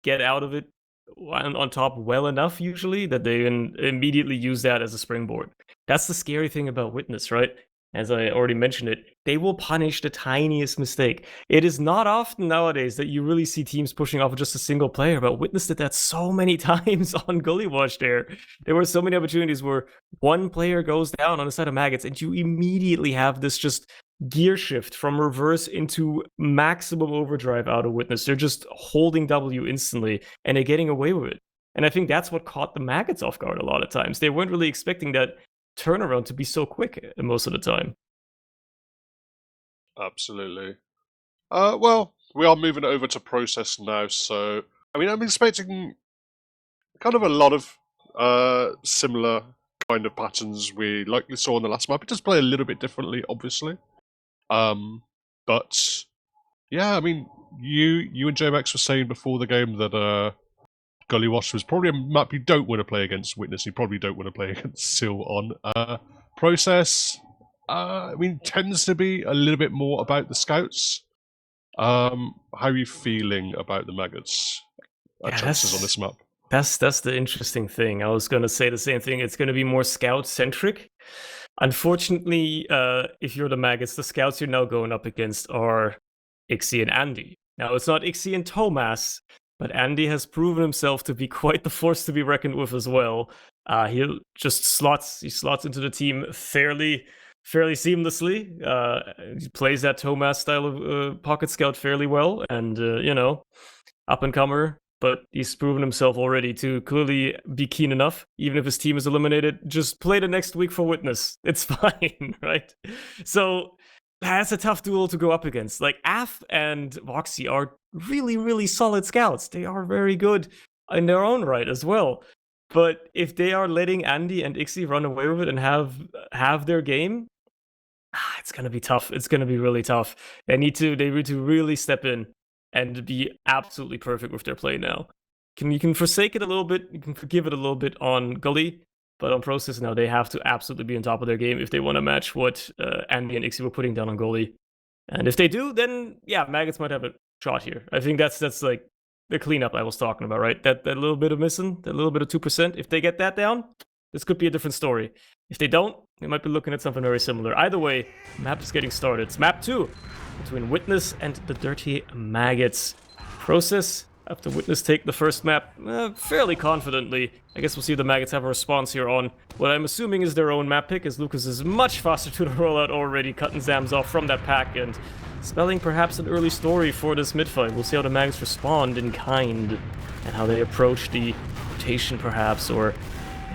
get out of it on top well enough, usually, that they can immediately use that as a springboard. That's the scary thing about Witness, right? As I already mentioned it, they will punish the tiniest mistake. It is not often nowadays that you really see teams pushing off of just a single player, but Witness did that so many times on Gullywash there. There were so many opportunities where one player goes down on the side of Maggots, and you immediately have this just gear shift from reverse into maximum overdrive out of Witness. They're just holding W instantly, and they're getting away with it. And I think that's what caught the Maggots off guard a lot of times. They weren't really expecting that turnaround to be so quick most of the time. Absolutely. Well, we are moving over to process now, so I mean, I'm expecting kind of a lot of similar kind of patterns we likely saw in the last map. It does play a little bit differently, obviously. But yeah, I mean, you and JMax were saying before the game that Gullywash was probably a map you don't want to play against Witness. You probably don't want to play against Sil on. Process, I mean, tends to be a little bit more about the scouts. How are you feeling about the Maggots' chances on this map? That's the interesting thing. I was gonna say the same thing. It's gonna be more scout centric. Unfortunately, if you're the Maggots, the scouts you're now going up against are Ixie and Andy. Now it's not Ixie and Tomas, but Andy has proven himself to be quite the force to be reckoned with as well. He just slots into the team fairly seamlessly. He plays that Tomas style of pocket scout fairly well, and up and comer. But he's proven himself already to clearly be keen enough. Even if his team is eliminated, just play the next week for Witness. It's fine, right? So that's a tough duel to go up against. Like, Af and Voxy are really, really solid scouts. They are very good in their own right as well. But if they are letting Andy and Ixie run away with it and have their game, it's gonna be tough. It's gonna be really tough. They need to really step in and be absolutely perfect with their play now. You can forsake it a little bit, you can forgive it a little bit on Gully, but on Process now they have to absolutely be on top of their game if they want to match what Andy and Ixie were putting down on Gully. And if they do, then yeah, Maggots might have a shot here. I think that's like the cleanup I was talking about, right? That little bit of missing, that little bit of 2%. If they get that down, this could be a different story. If they don't, they might be looking at something very similar. Either way, map is getting started. It's map 2 between Witness and the Dirty Maggots. Process, after Witness take the first map fairly confidently. I guess we'll see if the Maggots have a response here on what I'm assuming is their own map pick, as Lucas is much faster to the rollout already, cutting Zams off from that pack and spelling perhaps an early story for this mid-fight. We'll see how the Maggots respond in kind and how they approach the rotation perhaps, or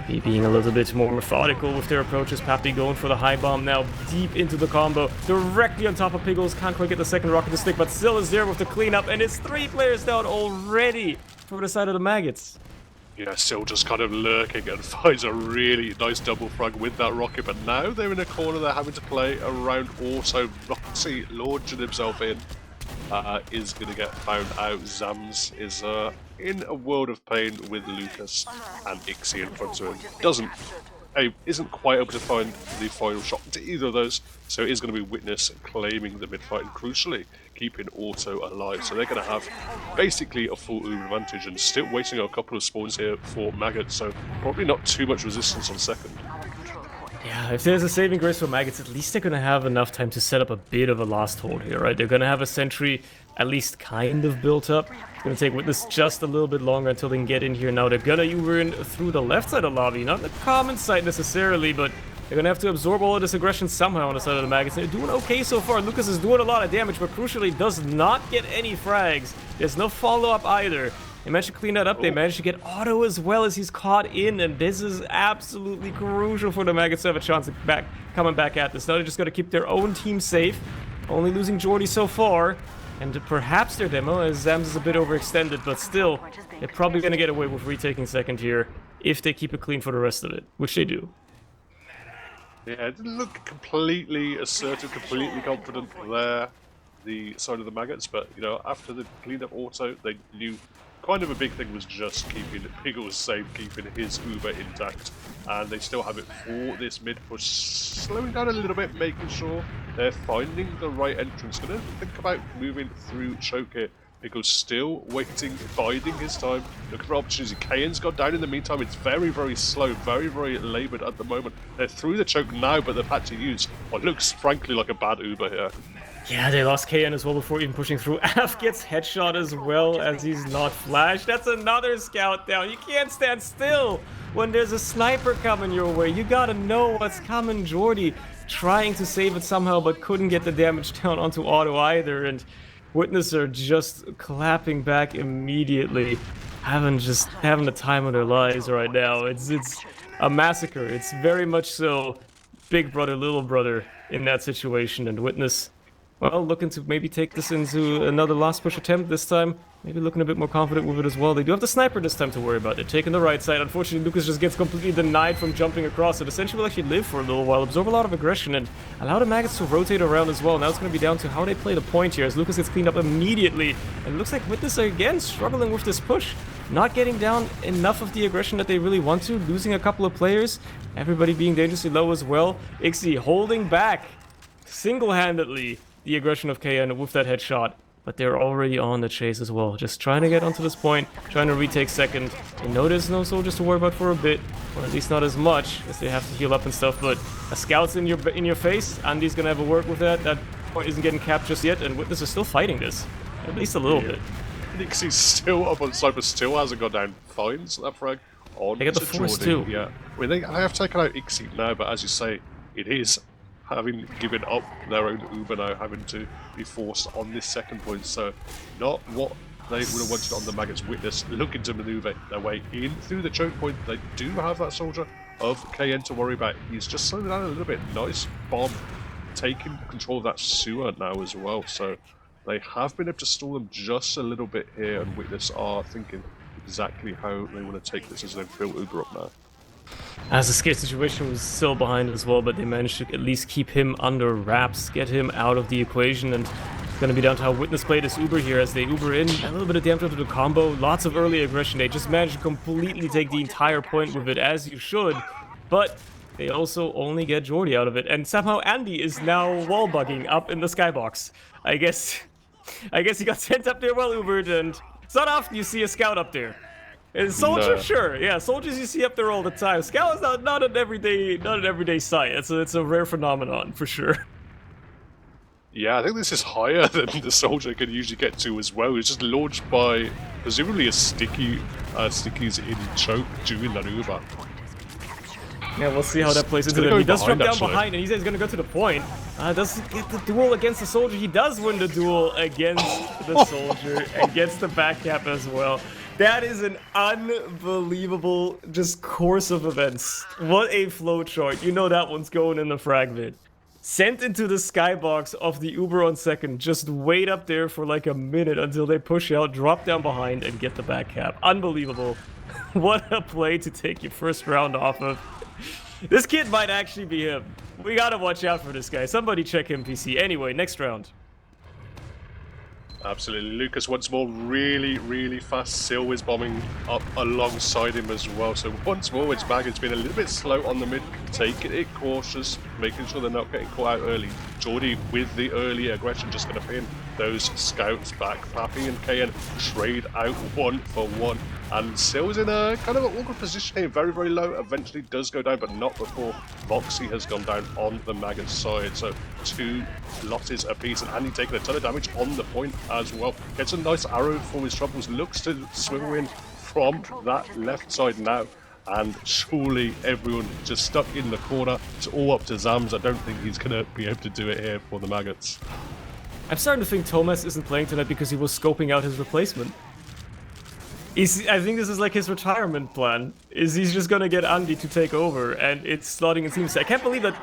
maybe being a little bit more methodical with their approaches. Pappy going for the high bomb now, deep into the combo, directly on top of Piggles. Can't quite get the second rocket to stick, but still is there with the cleanup, and it's 3 players down already for the side of the Maggots. Yeah, still just kind of lurking and finds a really nice double frag with that rocket, but now they're in a corner they're having to play around. Also, Roxy launching himself in is going to get found out. Zams is in a world of pain with Lucas and Ixie in front of him. Isn't quite able to find the final shot to either of those, so it is going to be Witness claiming the mid-fight and crucially keeping Auto alive. So they're going to have basically a full Uber advantage and still waiting a couple of spawns here for Maggot, so probably not too much resistance on second. Yeah, if there's a saving grace for Maggots, at least they're going to have enough time to set up a bit of a last hold here, right? They're going to have a sentry at least kind of built up. It's going to take Witness just a little bit longer until they can get in here. Now they're going to Uber in through the left side of the lobby, not the common side necessarily, but they're going to have to absorb all of this aggression somehow on the side of the Maggots. They're doing okay so far. Lucas is doing a lot of damage, but crucially does not get any frags. There's no follow-up either. They managed to clean that up. They managed to get Auto as well as he's caught in, and this is absolutely crucial for the Maggots to have a chance of coming back at this. Now they just got to keep their own team safe, only losing Jordy so far, and perhaps their demo, as Zams is a bit overextended, but still, they're probably going to get away with retaking second here if they keep it clean for the rest of it, which they do. Yeah, it didn't look completely assertive, completely confident there, the side of the Maggots, but, you know, after the cleaned up Auto, they knew kind of a big thing was just keeping Piggles safe, keeping his Uber intact, and they still have it for this mid push, slowing down a little bit, making sure they're finding the right entrance. Gonna think about moving through choke here. Piggles still waiting, biding his time, looking for opportunity. Kayan's got down in the meantime. It's very, very slow, very, very laboured at the moment. They're through the choke now, but they've had to use what looks frankly like a bad Uber here. Yeah, they lost KN as well before even pushing through. Af gets headshot as well as he's not flashed. That's another scout down. You can't stand still when there's a sniper coming your way. You gotta know what's coming. Jordy trying to save it somehow, but couldn't get the damage down onto Auto either. And Witness are just clapping back immediately, having the time of their lives right now. It's a massacre. It's very much so big brother, little brother in that situation, and Witness Well, looking to maybe take this into another last push attempt this time. Maybe looking a bit more confident with it as well. They do have the sniper this time to worry about. They're taking the right side. Unfortunately, Lucas just gets completely denied from jumping across it. Essentially will actually live for a little while, absorb a lot of aggression, and allow the Maggots to rotate around as well. Now it's going to be down to how they play the point here, as Lucas gets cleaned up immediately. And it looks like Witness are again struggling with this push. Not getting down enough of the aggression that they really want to. Losing a couple of players. Everybody being dangerously low as well. Ixie holding back single-handedly the aggression of KN with that headshot, but they're already on the chase as well. Just trying to get onto this point, trying to retake second. They know there's no soldiers to worry about for a bit, or at least not as much, as they have to heal up and stuff, but a scout's in your face. Andy's gonna have a work with that. That point isn't getting capped just yet, and Witness is still fighting this. At least a little bit. Nixie's still up on side, but still hasn't gone down. Finds that frag on. They get the force too. Yeah. Well, they have taken out Ixie now, but as you say, it is having given up their own Uber now, having to be forced on this second point. So, not what they would have wanted on the Maggots. Witness looking to maneuver their way in through the choke point. They do have that soldier of KN to worry about. He's just slowing down a little bit. Nice bomb, taking control of that sewer now as well. So, they have been able to stall them just a little bit here, and Witness are thinking exactly how they want to take this as they've built Uber up now. As the scare situation was still behind as well, but they managed to at least keep him under wraps, get him out of the equation, and it's going to be down to how Witness play this Uber here as they Uber in. A little bit of damage to the combo, lots of early aggression. They just managed to completely take the entire point with it, as you should, but they also only get Jordy out of it, and somehow Andy is now wall bugging up in the skybox. I guess he got sent up there while Ubered, and it's not often you see a scout up there. And soldier, No. sure, yeah, soldiers you see up there all the time. Scout is not an everyday sight. It's a rare phenomenon for sure. Yeah, I think this is higher than the soldier can usually get to as well. It's just launched by presumably a stickies in choke during that Uber. Yeah, we'll see how that plays into gonna them. go He does drop behind, down behind, and he says he's gonna go to the point. Does get the duel against the soldier. He does win the duel against the soldier and gets the back cap as well. That is an unbelievable just course of events. What a flowchart. You know that one's going in the fragment. Sent into the skybox of the Uber on second. Just wait up there for like a minute until they push out, drop down behind, and get the back cap. Unbelievable. What a play to take your first round off of. This kid might actually be him. We gotta watch out for this guy. Somebody check him, PC. Anyway, next round. Absolutely. Lucas once more really, really fast. Sil is bombing up alongside him as well. So once more, it's Maggots been a little bit slow on the mid, taking it cautious, making sure they're not getting caught out early. Jordy with the early aggression just going to pin those scouts back. Pappy and KN trade out 1-for-1. And Sil's in a kind of an awkward position here, very, very low. Eventually does go down, but not before Voxy has gone down on the Maggots side. So 2 losses apiece, and Andy taking a ton of damage on the point as well. Gets a nice arrow for his troubles, looks to swivel in from that left side now. And surely everyone just stuck in the corner. It's all up to Zams. I don't think he's going to be able to do it here for the Maggots. I'm starting to think Thomas isn't playing tonight because he was scoping out his replacement. I think this is like his retirement plan. He's just gonna get Andy to take over, and it's slotting in teams. I can't believe that.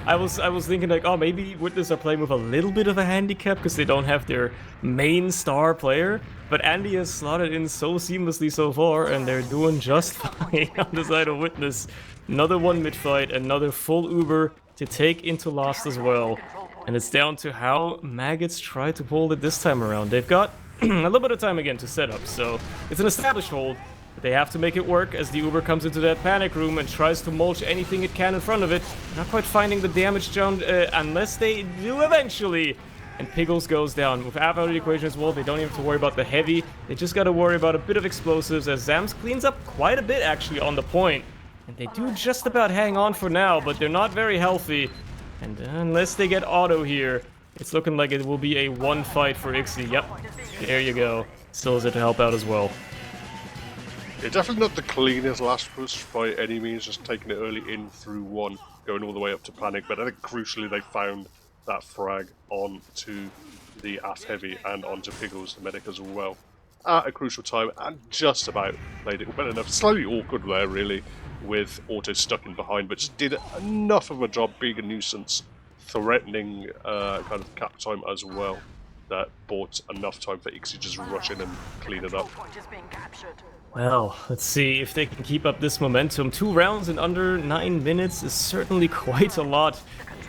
I was thinking like, oh, maybe Witness are playing with a little bit of a handicap because they don't have their main star player. But Andy has slotted in so seamlessly so far, and they're doing just fine on the side of Witness. Another one mid fight, another full Uber to take into last as well. And it's down to how Maggots try to hold it this time around. They've got a little bit of time again to set up, so it's an established hold, but they have to make it work as the Uber comes into that panic room and tries to mulch anything it can in front of it. Not quite finding the damage down, unless they do eventually. And Piggles goes down. With Av out of the equation as well, they don't even have to worry about the heavy. They just got to worry about a bit of explosives as Zams cleans up quite a bit actually on the point. And they do just about hang on for now, but they're not very healthy. And unless they get auto here, it's looking like it will be a one fight for Ixie. Yep, there you go. Still is there to help out as well. Yeah, definitely not the cleanest last push by any means, just taking it early in through 1, going all the way up to panic. But I think crucially they found that frag onto the AF Heavy and onto Piggles, the medic as well, at a crucial time, and just about played it well enough. Slightly awkward there, really, with Auto stuck in behind, but just did enough of a job being a nuisance threatening kind of cap time as well that bought enough time for Ixie to just rush in and clean it up. Well, let's see if they can keep up this momentum. 2 rounds in under 9 minutes is certainly quite a lot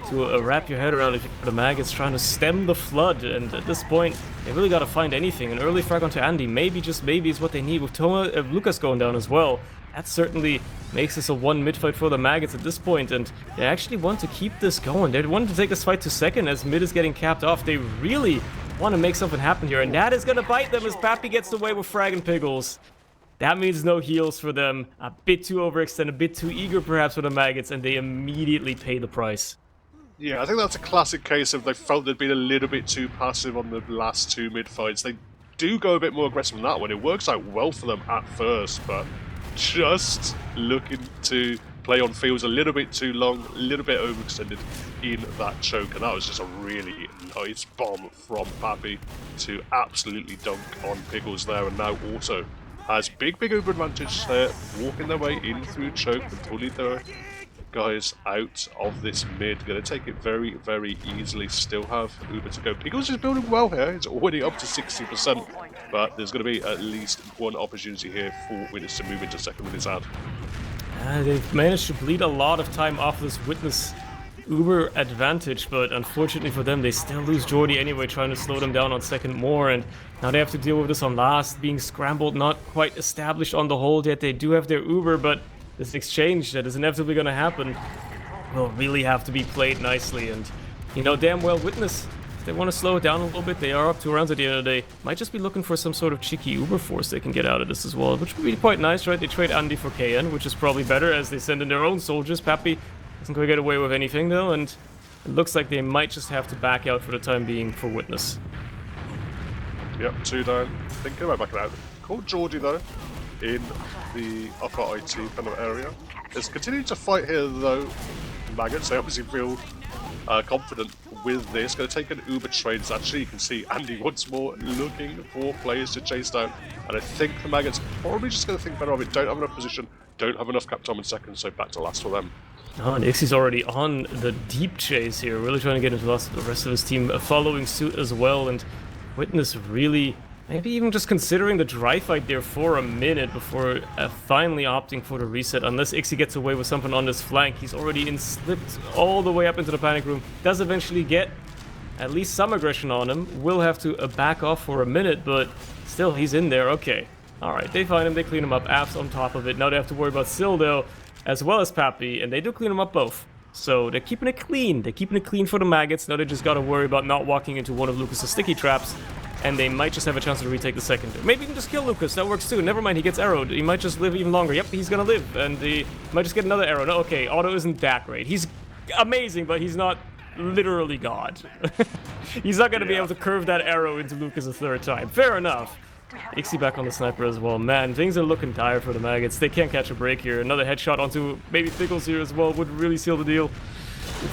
to wrap your head around if you're the Maggots trying to stem the flood. And at this point, they really got to find anything. An early frag onto Andy, maybe, just maybe, is what they need. With Lucas going down as well, that certainly makes this a 1 mid fight for the Maggots at this point. And they actually want to keep this going. They want to take this fight to second as mid is getting capped off. They really want to make something happen here. And that is going to bite them as Pappy gets away with frag and Piggles. That means no heals for them. A bit too overextended, a bit too eager perhaps for the Maggots, and they immediately pay the price. Yeah, I think that's a classic case of they felt they'd been a little bit too passive on the last 2 mid fights. They do go a bit more aggressive on that one. It works out well for them at first, but just looking to play on fields a little bit too long, a little bit overextended in that choke, and that was just a really nice bomb from Pappy to absolutely dunk on Piggles there, and now also has big Uber advantage there, walking their way in through choke and pulling their guys out of this mid. Going to take it very, very easily. Still have Uber to go. Piggles is building well here. It's already up to 60%, but there's going to be at least one opportunity here for Witness to move into second with his ad. They've managed to bleed a lot of time off this Witness Uber advantage, but unfortunately for them, they still lose Jordy anyway, trying to slow them down on second more, and now they have to deal with this on last, being scrambled, not quite established on the hold yet. They do have their Uber, but this exchange that is inevitably going to happen will really have to be played nicely, and you know damn well Witness, if they want to slow it down a little bit, they are up 2 rounds at the end of the day, might just be looking for some sort of cheeky Uber force they can get out of this as well, which would be quite nice, right? They trade Andy for KN, which is probably better as they send in their own soldiers. Pappy isn't going to get away with anything though, and it looks like they might just have to back out for the time being for Witness. Yep, 2 down. Thinking about backing out. Called Geordie though, in the upper IT kind of area. It's continuing to fight here though, Maggots. They obviously feel confident with this. Going to take an Uber trade. Actually, you can see Andy once more looking for players to chase down. And I think the Maggots probably just going to think better of it. Don't have enough position, don't have enough cap time in second, so back to last for them. Oh, and Ixie's already on the deep chase here, really trying to get into the rest of his team following suit as well, and Witness really, maybe even just considering the dry fight there for a minute before finally opting for the reset, unless Ixie gets away with something on this flank. He's already slipped all the way up into the panic room, does eventually get at least some aggression on him, will have to back off for a minute, but still he's in there. Okay, alright, they find him, they clean him up, Apps on top of it. Now they have to worry about Syl though, as well as Pappy, and they do clean them up both. So they're keeping it clean. They're keeping it clean for the Maggots. Now they just gotta worry about not walking into one of Lucas's sticky traps, and they might just have a chance to retake the second. Maybe even just kill Lucas, that works too. Never mind, he gets arrowed. He might just live even longer. Yep, he's gonna live, and he might just get another arrow. No, okay, Otto isn't that great. He's amazing, but he's not literally God. He's not gonna be able to curve that arrow into Lucas a 3rd time. Fair enough. Ixie back on the sniper as well. Man, things are looking dire for the Maggots. They can't catch a break here. Another headshot onto maybe Piggles here as well would really seal the deal.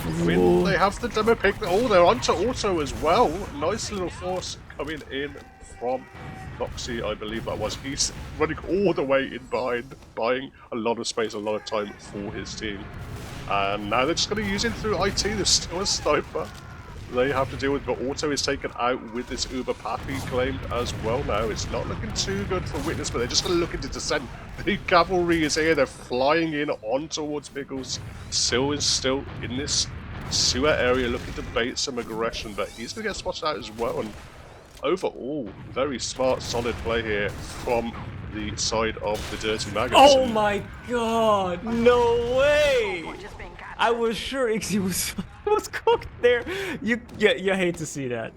I mean, they have the demo pick. Oh, they're onto Auto as well. Nice little force coming in from Noxy, I believe that was. He's running all the way in behind, buying a lot of space, a lot of time for his team. And now they're just going to use it through IT. There's still a sniper they have to deal with, but Auto is taken out with this Uber Pappy claimed as well now. It's not looking too good for Witness, but they're just going to look into descent. The cavalry is here, they're flying in on towards Piggles. Syl is still in this sewer area looking to bait some aggression, but he's going to get spotted out as well. And overall, very smart, solid play here from the side of the Dirty Maggots. Oh my god, no way! I was sure Ixie was cooked there. You hate to see that.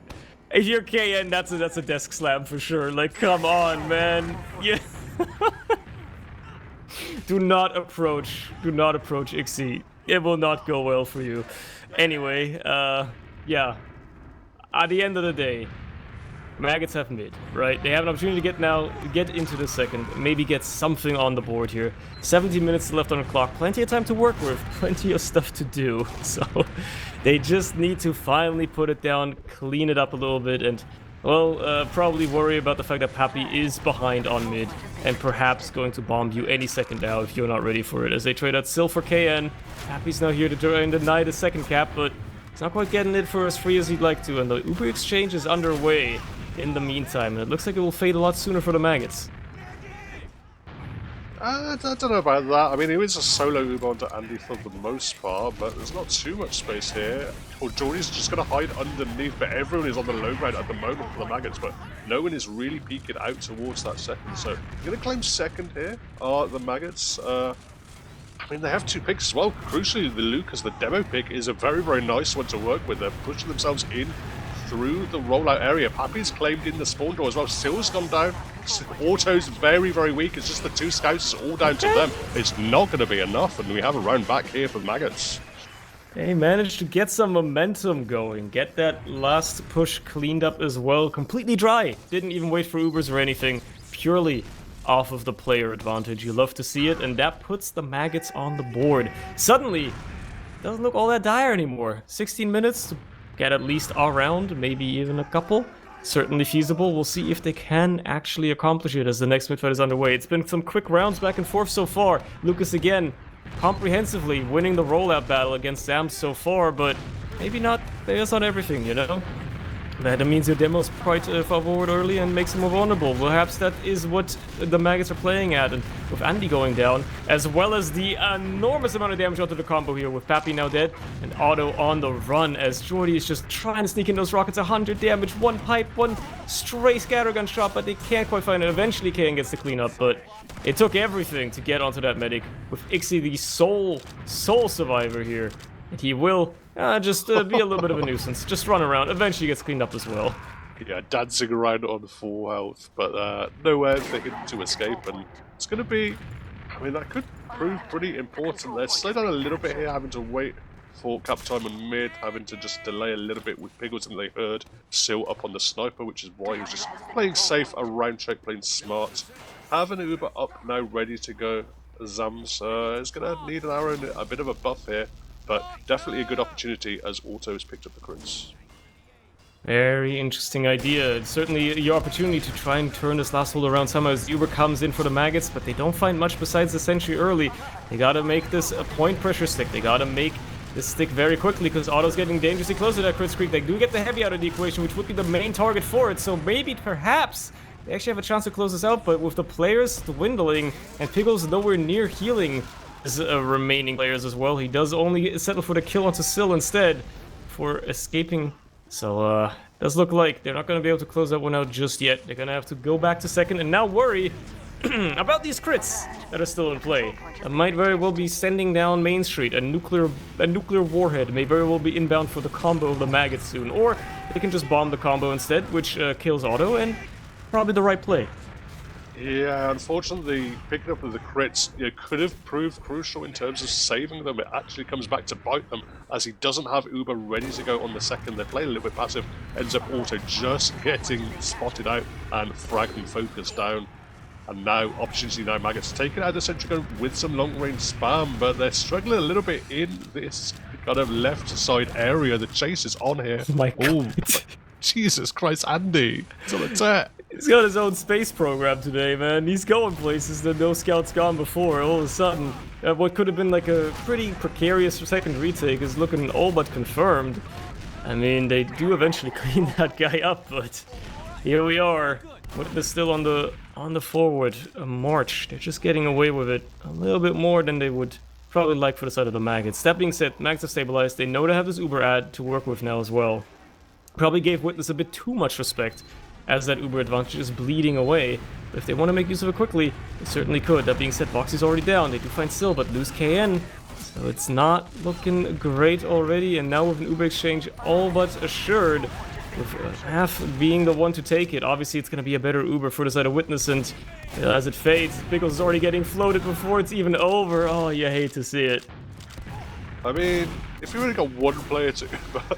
If you're KN, that's a desk slam for sure. Like, come on, man. Yeah. Do not approach Ixie. It will not go well for you. Anyway, yeah. At the end of the day, Maggots have mid, right? They have an opportunity to get into the second, maybe get something on the board here. 17 minutes left on the clock, plenty of time to work with, plenty of stuff to do. So they just need to finally put it down, clean it up a little bit, and, well, probably worry about the fact that Pappy is behind on mid, and perhaps going to bomb you any second now if you're not ready for it. As they trade out Syl for KN, Pappy's now here to try and deny the second cap, but He's not quite getting it for as free as he'd like to, and the Uber exchange is underway in the meantime. And it looks like it will fade a lot sooner for the Maggots. I don't know about that. I mean, he was a solo Uber onto Andy for the most part, but there's not too much space here. Or Jordy's just going to hide underneath, but everyone is on the low ground at the moment for the Maggots, but no one is really peeking out towards that second. So, you're going to claim second here are the Maggots. I mean, they have 2 picks as well. Crucially, the Lucas, the demo pick, is a very, very nice one to work with. They're pushing themselves in through the rollout area. Pappy's claimed in the spawn door as well. Sill's gone down. Auto's very, very weak. It's just the 2 scouts. It's all down to them. It's not going to be enough, and we have a round back here for the Maggots. They managed to get some momentum going, get that last push cleaned up as well. Completely dry. Didn't even wait for Ubers or anything. Purely off of the player advantage. You love to see it, and that puts the Maggots on the board. Suddenly, doesn't look all that dire anymore. 16 minutes to get at least a round, maybe even a couple. Certainly feasible. We'll see if they can actually accomplish it as the next mid-fight is underway. It's been some quick rounds back and forth so far. Lucas again, comprehensively winning the rollout battle against Sam so far, but maybe not. There's not everything, you know? That means your demo's quite far forward early and makes them more vulnerable. Perhaps that is what the Maggots are playing at, and with Andy going down, as well as the enormous amount of damage onto the combo here with Pappy now dead, and Otto on the run as Jordy is just trying to sneak in those rockets. 100 damage, 1 pipe, 1 stray scattergun shot, but they can't quite find it. Eventually Kayan gets the cleanup, but it took everything to get onto that medic with Ixie, the sole survivor here. And he will just be a little bit of a nuisance. Just run around. Eventually gets cleaned up as well. Yeah, dancing around on full health, but nowhere for him to escape. And it's going to be, I mean, that could prove pretty important. They're slow down a little bit here, having to wait for cap time on mid, having to just delay a little bit with Piggles, and they heard Sill up on the sniper, which is why he was just playing safe around check, playing smart. Having an Uber up now, ready to go. Zams is going to need an arrow and a bit of a buff here. But definitely a good opportunity as Auto has picked up the crits. Very interesting idea. It's certainly your opportunity to try and turn this last hold around somehow as Uber comes in for the Maggots, but they don't find much besides the sentry early. They gotta make this a point pressure stick. They gotta make this stick very quickly because Otto's getting dangerously close to that crit streak. They do get the heavy out of the equation, which would be the main target for it, so maybe, perhaps, they actually have a chance to close this out, but with the players dwindling and Piggles nowhere near healing remaining players as well, he does only settle for the kill onto Sill instead for escaping. So does look like they're not going to be able to close that one out just yet. They're going to have to go back to second and now worry about these crits that are still in play. That might very well be sending down Main Street. A nuclear warhead may very well be inbound for the combo of the Maggots soon, or they can just bomb the combo instead, which kills Otto, and probably the right play. Yeah, unfortunately, picking up with the crits could have proved crucial in terms of saving them. It actually comes back to bite them as he doesn't have Uber ready to go on the second. They play a little bit passive, ends up Auto just getting spotted out and fragged and focused down. And now, opportunity now, Maggots taking out the sentry gun with some long-range spam, but they're struggling a little bit in this kind of left side area. The chase is on here. Oh my God. Jesus Christ, Andy! It's on attack! He's got his own space program today, man. He's going places that no scout's gone before. All of a sudden, what could have been like a pretty precarious second retake is looking all but confirmed. I mean, they do eventually clean that guy up, but here we are. They're still on the forward march. They're just getting away with it a little bit more than they would probably like for the side of the Maggots. That being said, Maggots have stabilized. They know they have this Uber ad to work with now as well. Probably gave Witness a bit too much respect as that Uber advantage is bleeding away. But if they want to make use of it quickly, they certainly could. That being said, Boxy's already down. They do find Sill, but lose KN. So it's not looking great already. And now with an Uber exchange all but assured, with half being the one to take it, obviously it's going to be a better Uber for the side of Witness. And as it fades, Pickles is already getting floated before it's even over. Oh, you hate to see it. I mean, if you only got one player to Uber,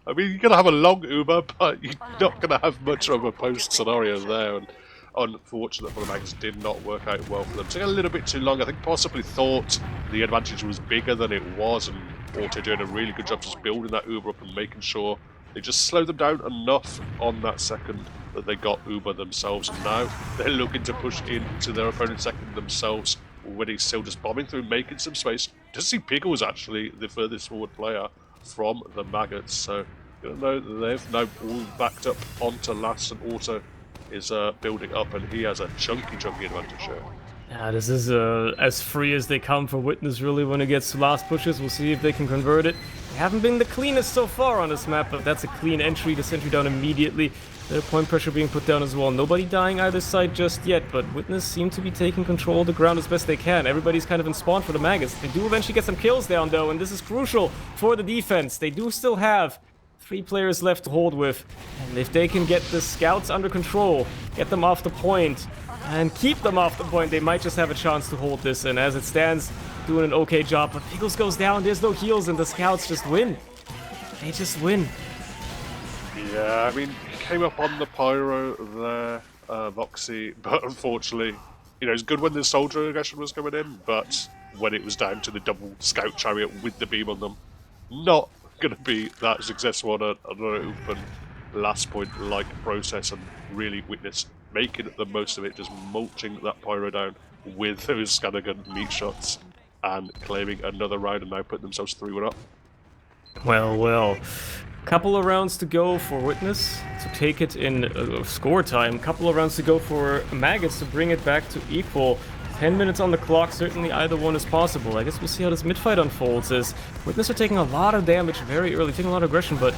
I mean, you're going to have a long Uber, but you're not going to have much of a post scenario there. And unfortunate for the Maggots, did not work out well for them. Took a little bit too long. I think possibly thought the advantage was bigger than it was, and Auto doing a really good job just building that Uber up and making sure they just slowed them down enough on that second that they got Uber themselves. And now they're looking to push into their opponent's second themselves, already still just bombing through, making some space. Just see Pickles actually the furthest forward player from the Maggots. So they've now all backed up onto last, and Auto is building up, and he has a chunky advantage here. Yeah, this is as free as they come for Witness, really, when it gets to last pushes. We'll see if they can convert it. They haven't been the cleanest so far on this map, but that's a clean entry. The sentry down immediately. The point pressure being put down as well. Nobody dying either side just yet, but Witness seem to be taking control of the ground as best they can. Everybody's kind of in spawn for the Maggots. They do eventually get some kills down, though, and this is crucial for the defense. They do still have 3 players left to hold with, and if they can get the scouts under control, get them off the point, and keep them off the point, they might just have a chance to hold this. And as it stands, doing an okay job. But Pickles goes down, there's no heals, and the scouts just win. They just win. Yeah, I mean, came up on the pyro there, Voxy, but unfortunately, it's good when the soldier aggression was coming in, but when it was down to the double scout chariot with the beam on them, not going to be that successful on an open last point like process, and really Witness making the most of it, just mulching that pyro down with those scattergun meat shots and claiming another round, and now putting themselves 3-1 up. Well. Couple of rounds to go for Witness to take it in score time. Couple of rounds to go for Maggots to bring it back to equal. 10 minutes on the clock, certainly either one is possible. I guess we'll see how this mid-fight unfolds, as Witness are taking a lot of damage very early, taking a lot of aggression, but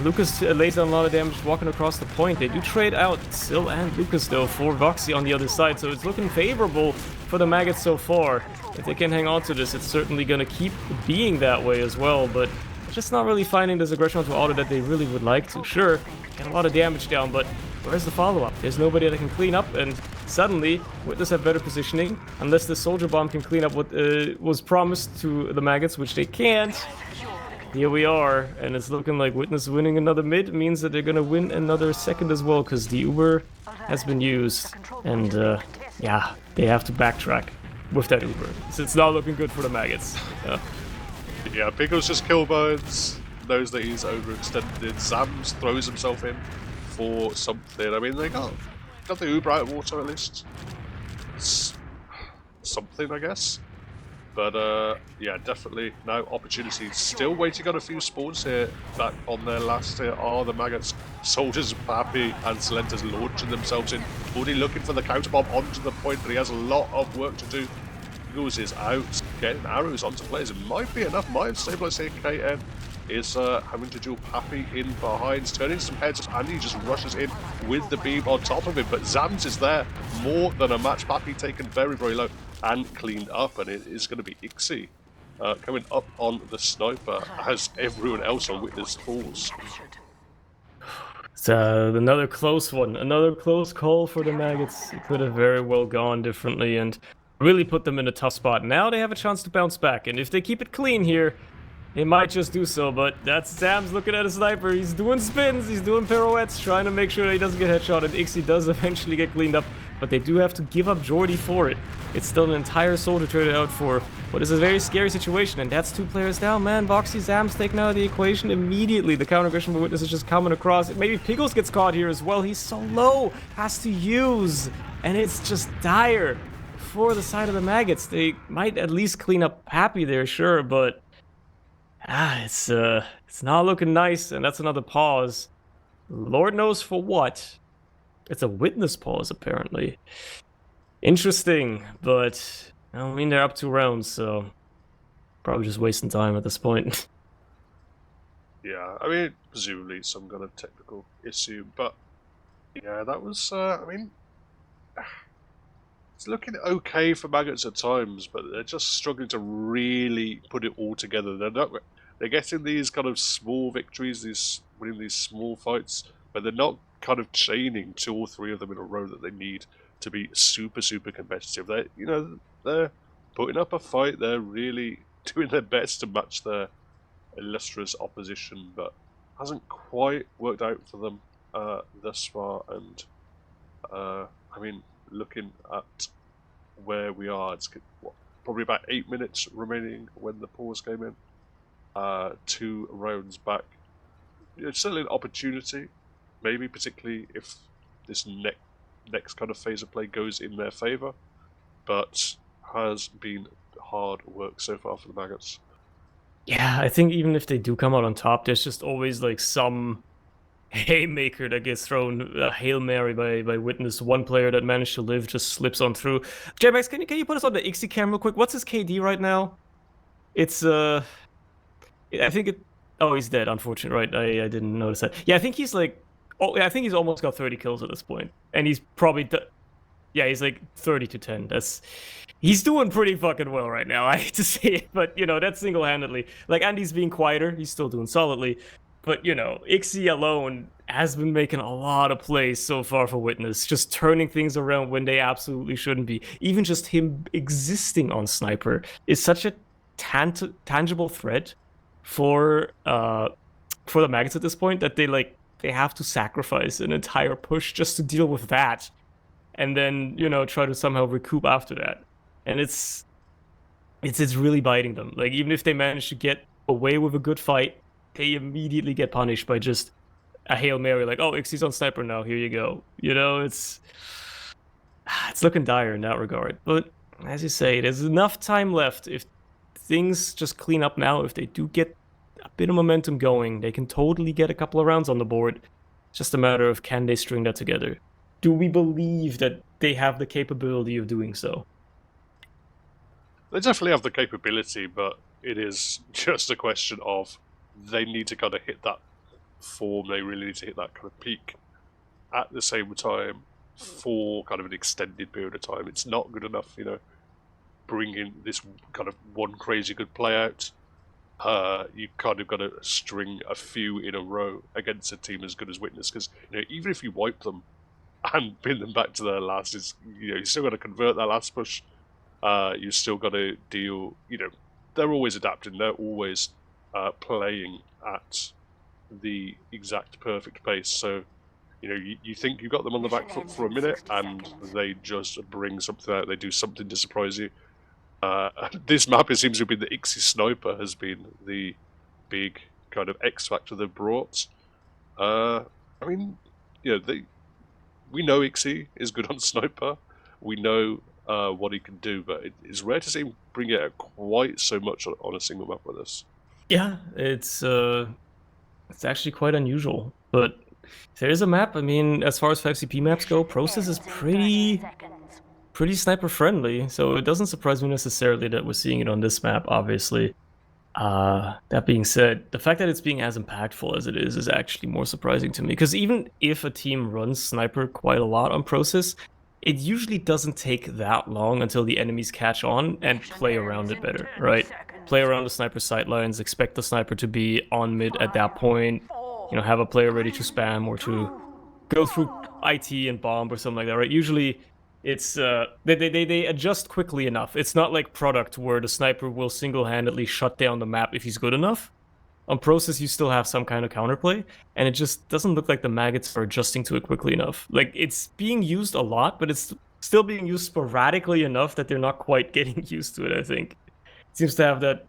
Lucas lays down a lot of damage walking across the point. They do trade out Sil and Lucas, though, for Voxy on the other side, so it's looking favorable for the Maggots so far. If they can hang on to this, it's certainly going to keep being that way as well, but just not really finding this aggression onto auto that they really would like to. Sure, get a lot of damage down, but where's the follow-up? There's nobody that can clean up, and suddenly Witness have better positioning, unless the soldier bomb can clean up what was promised to the Maggots, which they can't. Here we are, and it's looking like Witness winning another mid means that they're gonna win another second as well, because the Uber has been used, and yeah, they have to backtrack with that Uber. So it's not looking good for the Maggots. Yeah, Pickles just kill birds, knows that he's overextended. Zams throws himself in for something. I mean, they got the Uber out of water at least. It's something, I guess. But yeah, definitely now opportunity. Still waiting on a few spawns here. Back on their last here are the Maggots. Soldiers, Pappy and Silenta's launching themselves in. Already looking for the counter bomb onto the point, but he has a lot of work to do. Eagles is out, getting arrows onto players. It might be enough. Might have stabilized here. KN is having to duel Pappy in behind, turning some heads, and he just rushes in with the beam on top of him. But Zams is there, more than a match. Pappy taken very, very low and cleaned up, and it is going to be Ixie coming up on the sniper as everyone else on Witness falls. It's another close one, another close call for the Maggots. It could have very well gone differently and really put them in a tough spot. Now they have a chance to bounce back, and if they keep it clean here, they might just do so. But that's Sam's looking at a sniper. He's doing spins, he's doing pirouettes, trying to make sure that he doesn't get headshot, and Ixie does eventually get cleaned up, but they do have to give up Jordy for it. It's still an entire soldier traded out for what is a very scary situation, and that's 2 players down, man. Voxy, Zam's taken out of the equation immediately. The counter aggression for Witness is just coming across. Maybe Pickles gets caught here as well. He's so low, has to use, and it's just dire for the side of the Maggots. They might at least clean up Pappy there, sure, but it's not looking nice, and that's another pause. Lord knows for what. It's a Witness pause, apparently. Interesting, but I mean, they're up 2 rounds, so probably just wasting time at this point. Yeah, I mean, presumably some kind of technical issue, but yeah, that was, I mean, it's looking okay for Maggots at times, but they're just struggling to really put it all together. They're getting these kind of small victories, winning these small fights, but they're not kind of chaining 2 or 3 of them in a row that they need to be super, super competitive. They're putting up a fight. They're really doing their best to match their illustrious opposition, but hasn't quite worked out for them thus far. And I mean, looking at where we are, it's probably about 8 minutes remaining when the pause came in. 2 rounds back. It's certainly an opportunity, maybe particularly if this next kind of phase of play goes in their favour, but has been hard work so far for the Maggots. Yeah, I think even if they do come out on top, there's just always like some haymaker that gets thrown, a Hail Mary by Witness. One player that managed to live just slips on through. JMax, can you put us on the Ixie cam real quick? What's his KD right now? It's I think it. Oh, he's dead. Unfortunate, right? I didn't notice that. Yeah, I think he's like. Oh, I think he's almost got 30 kills at this point, and he's probably. Yeah, he's like 30 to 10. He's doing pretty fucking well right now. I hate to say it, but that's single-handedly. Like Andy's being quieter, he's still doing solidly, but Ixie alone has been making a lot of plays so far for Witness, just turning things around when they absolutely shouldn't be. Even just him existing on Sniper is such a tangible threat for the Maggots at this point that they have to sacrifice an entire push just to deal with that, and then try to somehow recoup after that. And it's really biting them. Like, even if they manage to get away with a good fight, they immediately get punished by just a Hail Mary, like, oh, Ixie's on Sniper now, here you go. It's looking dire in that regard. But as you say, there's enough time left. If things just clean up now, if they do get a bit of momentum going, they can totally get a couple of rounds on the board. It's just a matter of, can they string that together? Do we believe that they have the capability of doing so? They definitely have the capability, but it is just a question of they need to kind of hit that form. They really need to hit that kind of peak at the same time for kind of an extended period of time. It's not good enough, bringing this kind of one crazy good play out. You kind of got to string a few in a row against a team as good as Witness, because even if you wipe them and pin them back to their last, you still got to convert that last push. You still got to deal. They're always adapting. They're always playing at the exact perfect pace. So you think you got them on the back foot for a minute, and they just bring something out. They do something to surprise you. This map, it seems to be the Ixie Sniper has been the big kind of X factor they've brought. We know Ixie is good on Sniper. We know what he can do, but it's rare to see him bring it out quite so much on a single map with us. Yeah, it's actually quite unusual. But there is a map. I mean, as far as 5CP maps go, Process is pretty sniper friendly, so it doesn't surprise me necessarily that we're seeing it on this map, obviously. That being said, the fact that it's being as impactful as it is actually more surprising to me, because even if a team runs Sniper quite a lot on Process, it usually doesn't take that long until the enemies catch on and play around it better, right? Play around the Sniper sightlines, expect the Sniper to be on mid at that point, have a player ready to spam or to go through IT and bomb or something like that, right? Usually it's they adjust quickly enough. It's not like Product where the Sniper will single-handedly shut down the map if he's good enough. On Process, you still have some kind of counterplay, and it just doesn't look like the Maggots are adjusting to it quickly enough. Like, it's being used a lot, but it's still being used sporadically enough that they're not quite getting used to it, I think. It seems to have that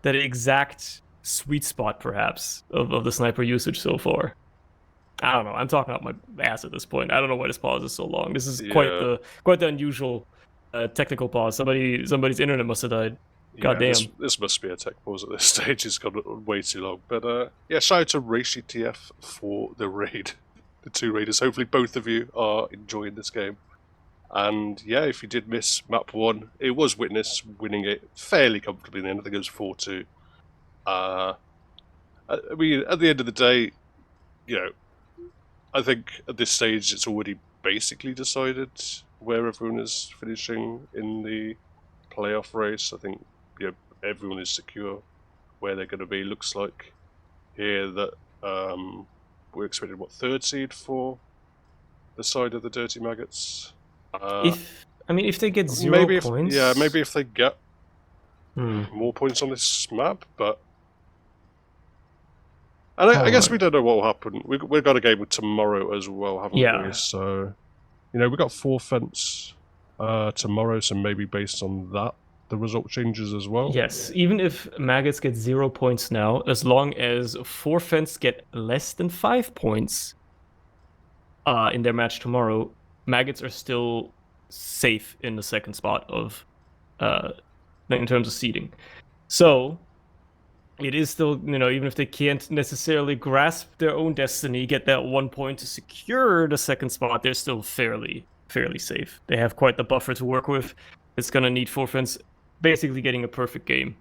exact sweet spot, perhaps, of the Sniper usage so far. I don't know. I'm talking out my ass at this point. I don't know why this pause is so long. This is quite the unusual technical pause. Somebody's internet must have died. God damn. This must be a tech pause at this stage. It's gone way too long. But shout out to RaceGTF for the raid. The two raiders. Hopefully both of you are enjoying this game. And yeah, if you did miss map 1, it was Witness winning it fairly comfortably in the end. I think it was 4-2. I mean, at the end of the day, I think at this stage it's already basically decided where everyone is finishing in the playoff race. I think everyone is secure where they're going to be. Looks like here that we're expecting third seed for the side of the Dirty Maggots. If they get 0 points, maybe if they get more points on this map, but. And I guess we don't know what will happen. We've got a game tomorrow as well, haven't we? So, we've got 4 fence tomorrow, so maybe based on that, the result changes as well. Yes, even if Maggots get 0 points now, as long as 4 fence get less than 5 points in their match tomorrow, Maggots are still safe in the second spot of in terms of seeding. So it is still, even if they can't necessarily grasp their own destiny, get that 1 point to secure the second spot, they're still fairly safe. They have quite the buffer to work with. It's going to need Forfans basically getting a perfect game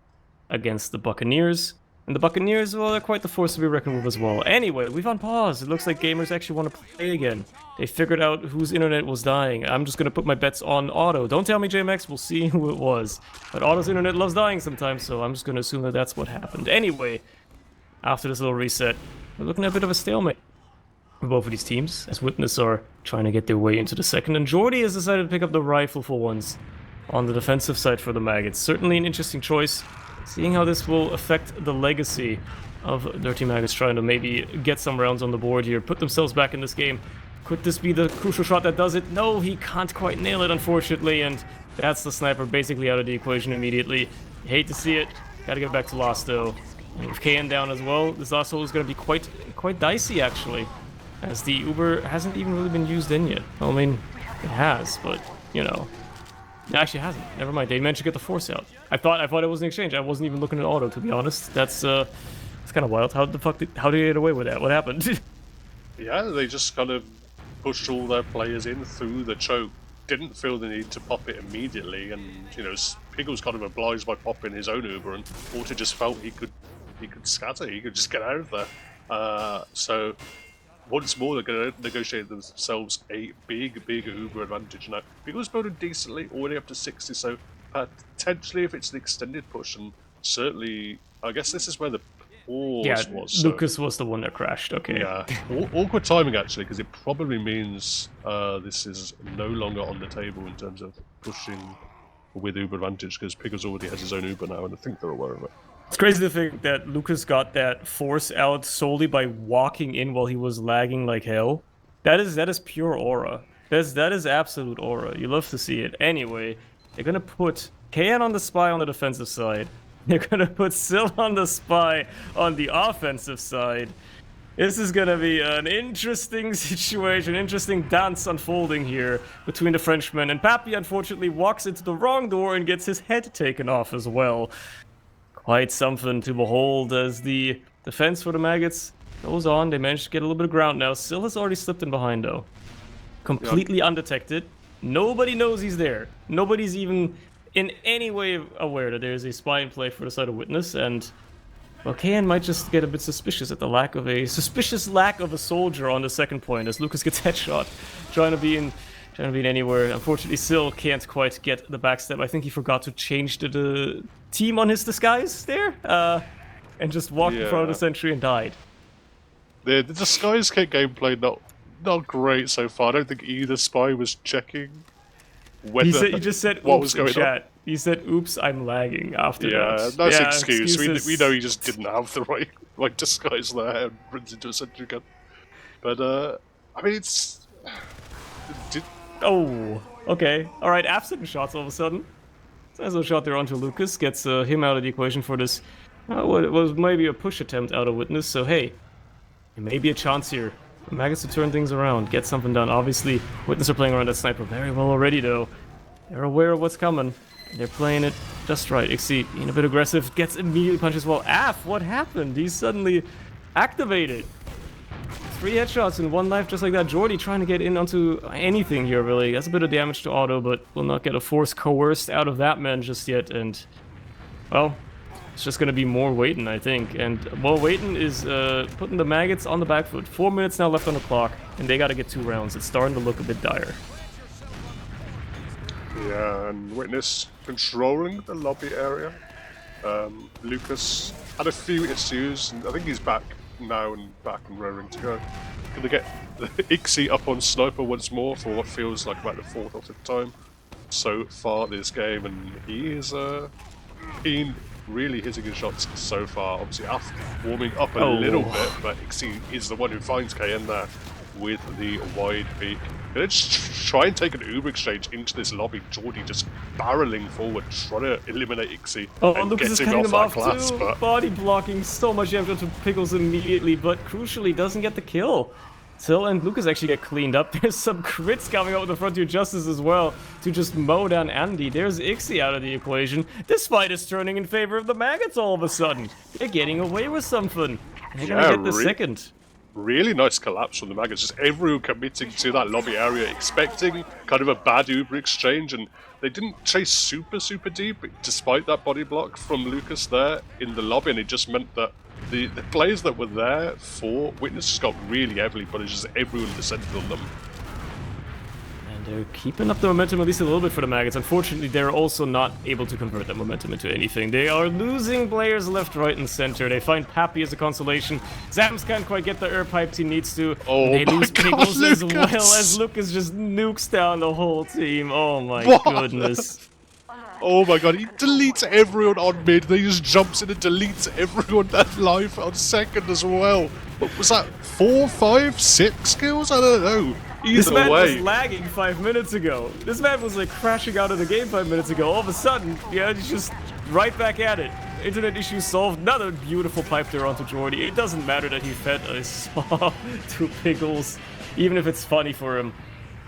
against the Buccaneers. And the Buccaneers, well, they're quite the force to be reckoned with as well. Anyway, we've unpaused. It looks like gamers actually want to play again. They figured out whose internet was dying. I'm just going to put my bets on Otto. Don't tell me JMX, we'll see who it was. But Otto's internet loves dying sometimes, so I'm just going to assume that that's what happened. Anyway, after this little reset, we're looking at a bit of a stalemate for both of these teams, as Witness are trying to get their way into the second. And Jordy has decided to pick up the rifle for once on the defensive side for the Maggots. Certainly an interesting choice. Seeing how this will affect the legacy of Dirty Maggots trying to maybe get some rounds on the board here, put themselves back in this game. Could this be the crucial shot that does it? No, he can't quite nail it, unfortunately, and that's the sniper basically out of the equation immediately. Hate to see it. Gotta get back to Lost, though. And with KN down as well, this last hole is gonna be quite dicey, actually, as the Uber hasn't even really been used in yet. Well, I mean, it has, but, it actually hasn't. Never mind. They managed to get the force out. I thought it was an exchange. I wasn't even looking at Auto, to be honest. It's kind of wild. How did they get away with that? What happened? Yeah, they just kind of pushed all their players in through the choke. Didn't feel the need to pop it immediately, and Pig was kind of obliged by popping his own Uber, and Auto just felt he could scatter. He could just get out of there. So. Once more, they're going to negotiate themselves a big Uber advantage. Now, Beagle's building decently, already up to 60, so potentially if it's an extended push, and certainly, I guess this is where the pause was. So. Lucas was the one that crashed, okay. Yeah, awkward timing actually, because it probably means this is no longer on the table in terms of pushing with Uber advantage, because Pickles already has his own Uber now, and I think they're aware of it. It's crazy to think that Lucas got that force out solely by walking in while he was lagging like hell. That is pure aura. That is absolute aura. You love to see it. Anyway, they're gonna put KN on the spy on the defensive side. They're gonna put Syl on the spy on the offensive side. This is gonna be an interesting situation, interesting dance unfolding here between the Frenchmen. And Pappy unfortunately walks into the wrong door and gets his head taken off as well. Quite something to behold as the defense for the Maggots goes on. They managed to get a little bit of ground now. Syl has already slipped in behind, though. Completely undetected. Nobody knows he's there. Nobody's even in any way aware that there's a spy in play for the side of Witness. And, well, KN might just get a bit suspicious at the lack of a soldier on the second point as Lucas gets headshot. Trying to be in anywhere. Unfortunately, Syl can't quite get the backstep. I think he forgot to change the team on his disguise there, and just walked in front of the sentry and died. The disguise kit gameplay not great so far. I don't think either spy was checking whether he just said what oops was going in chat. on. He said, "Oops, I'm lagging." After that, that's an excuse. We know he just didn't have the right disguise there and runs into a sentry gun. But I mean, it's. Oh, okay. All right, absent shots all of a sudden. Nice little shot there onto Lucas, gets him out of the equation for this. What was maybe a push attempt out of Witness, so hey, it may be a chance here. Maggots to turn things around, get something done. Obviously, Witness are playing around that sniper very well already, though. They're aware of what's coming. They're playing it just right. Ixie being a bit aggressive, gets immediately punched as well. Af, what happened? He's suddenly activated. 3 headshots in 1 life just like that. Jordy trying to get in onto anything here, really. That's a bit of damage to Auto, but will not get a force coerced out of that man just yet. And, well, it's just going to be more waiting, I think. And, well, waiting is putting the Maggots on the back foot. 4 minutes now left on the clock, and they got to get 2 rounds. It's starting to look a bit dire. Yeah, and Witness controlling the lobby area. Lucas had a few issues, and I think he's back now and back and raring to go. Gonna get the Ixie up on Sniper once more for what feels like about the 4th or 5th time so far this game, and he is been really hitting his shots so far. Obviously Alf warming up a little bit, but Ixie is the one who finds KN there with the wide peak. Let's try and take an Uber exchange into this lobby. Jordy just barreling forward, trying to eliminate Ixie and Lucas is get him cutting him off class, too. but Body blocking so much damage to Pickles immediately, but crucially doesn't get the kill. Syl and Lucas actually get cleaned up. There's some crits coming up with the Frontier Justice as well to just mow down Andy. There's Ixie out of the equation. This fight is turning in favor of the Maggots all of a sudden. They're getting away with something. They're gonna get the second. Really nice collapse from the Maggots. Just everyone committing to that lobby area, expecting kind of a bad Uber exchange, and they didn't chase super deep, despite that body block from Lucas there in the lobby, and it just meant that the players that were there for Witness just got really heavily punished as everyone descended on them. And they're keeping up the momentum at least a little bit for the Maggots. Unfortunately, they're also not able to convert that momentum into anything. They are losing players left, right, and center. They find Pappy as a consolation. Zams can't quite get the air pipes he needs to. Oh, they lose Pickles as Lucas! well as Lucas just nukes down the whole team. Oh my goodness. Oh my god, he deletes everyone on mid, then he just jumps in and deletes everyone that live on second as well. What was that, 4, 5, 6 kills? I don't know. This man was lagging 5 minutes ago. This man was like crashing out of the game 5 minutes ago. All of a sudden, yeah, he's just right back at it. Internet issues solved. Another beautiful pipe there onto Jordy. It doesn't matter that he fed a saw to Pickles, even if it's funny for him.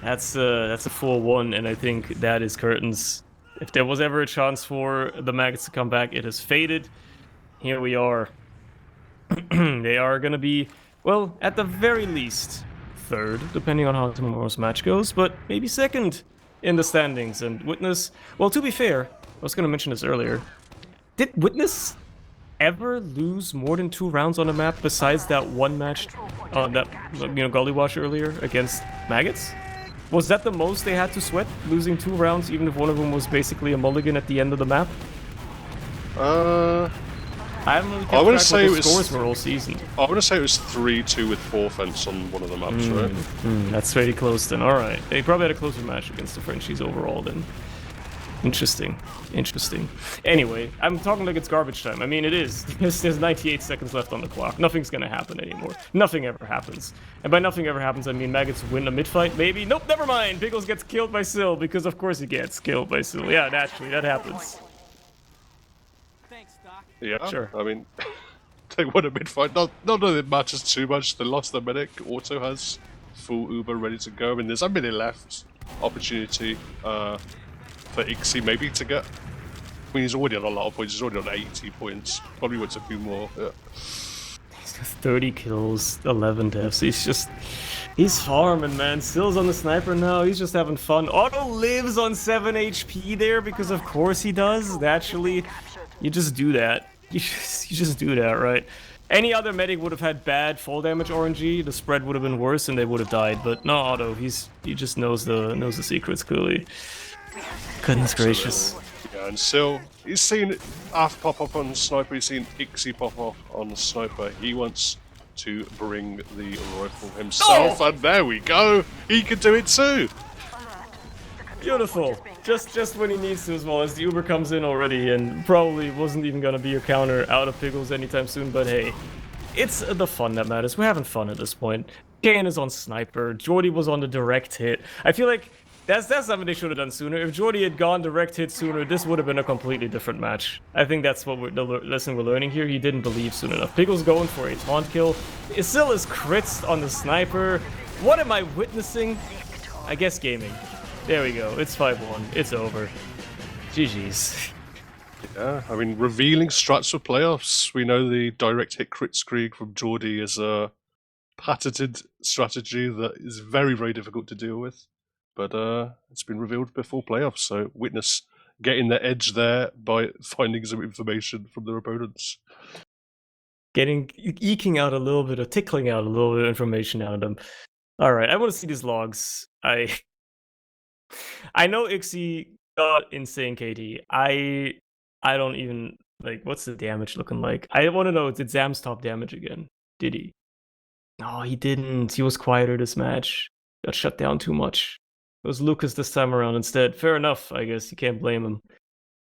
That's a 4-1, and I think that is curtains. If there was ever a chance for the Maggots to come back, it has faded. Here we are. They are going to be, well, at the very least, third, depending on how tomorrow's match goes, but maybe second in the standings. And Witness, well, to be fair, I was going to mention this earlier. Did Witness ever lose more than 2 rounds on a map besides that one match, that, Gullywash earlier against Maggots? Was that the most they had to sweat, losing 2 rounds, even if one of them was basically a mulligan at the end of the map? I haven't really kept track what the scores were all season. I want to say it was 3-2 with 4 fence on one of the maps, right? That's very close then. Alright. They probably had a closer match against the Frenchies overall then. Interesting. Anyway, I'm talking like it's garbage time. I mean, it is. There's 98 seconds left on the clock. Nothing's gonna happen anymore. Nothing ever happens. And by nothing ever happens, I mean Maggots win a mid-fight, maybe? Nope, never mind! Pickles gets killed by Syl, because of course he gets killed by Syl. Yeah, naturally, that happens. Thanks, Doc. Yeah, sure. I mean, they won a mid-fight. Not that it matters too much. They lost their medic. Auto has full Uber ready to go. I mean, there's a minute left. Opportunity for Ixie maybe to get. I mean, he's already on a lot of points. He's already on 80 points. Probably wants a few more. Yeah. He's got 30 kills, 11 deaths. He's farming, man. Syl's on the sniper now. He's just having fun. Otto lives on 7 HP there because of course he does. Naturally, you just do that. You just do that, right? Any other medic would have had bad fall damage RNG. The spread would have been worse and they would have died. But no, Otto, he just knows the secrets clearly. Goodness gracious. Yeah, and Syl, he's seen Af pop up on Sniper, he's seen Ixie pop up on the Sniper. He wants to bring the rifle himself, and there we go! He can do it too! Beautiful. Just when he needs to as well, as the Uber comes in already, and probably wasn't even gonna be a counter out of Pickles anytime soon, but hey. It's the fun that matters. We're having fun at this point. Jan is on Sniper, Jordy was on the direct hit. I feel like that's something they should have done sooner. If Jordy had gone direct hit sooner, this would have been a completely different match. I think that's what the lesson we're learning here. He didn't believe soon enough. Pickles going for a taunt kill. Still is crits on the Sniper. What am I witnessing? I guess gaming. There we go. It's 5-1. It's over. GG's. Yeah, I mean, revealing strats for playoffs. We know the direct hit crit streak from Jordy is a patented strategy that is very, very difficult to deal with. But it's been revealed before playoffs, so Witness getting the edge there by finding some information from their opponents. Eking out a little bit, or tickling out a little bit of information out of them. Alright, I want to see these logs. I know Ixie got insane KD. I don't even, like, what's the damage looking like? I want to know, did Zams top damage again? Did he? No, he didn't. He was quieter this match. Got shut down too much. It was Lucas this time around instead. Fair enough, I guess. You can't blame him.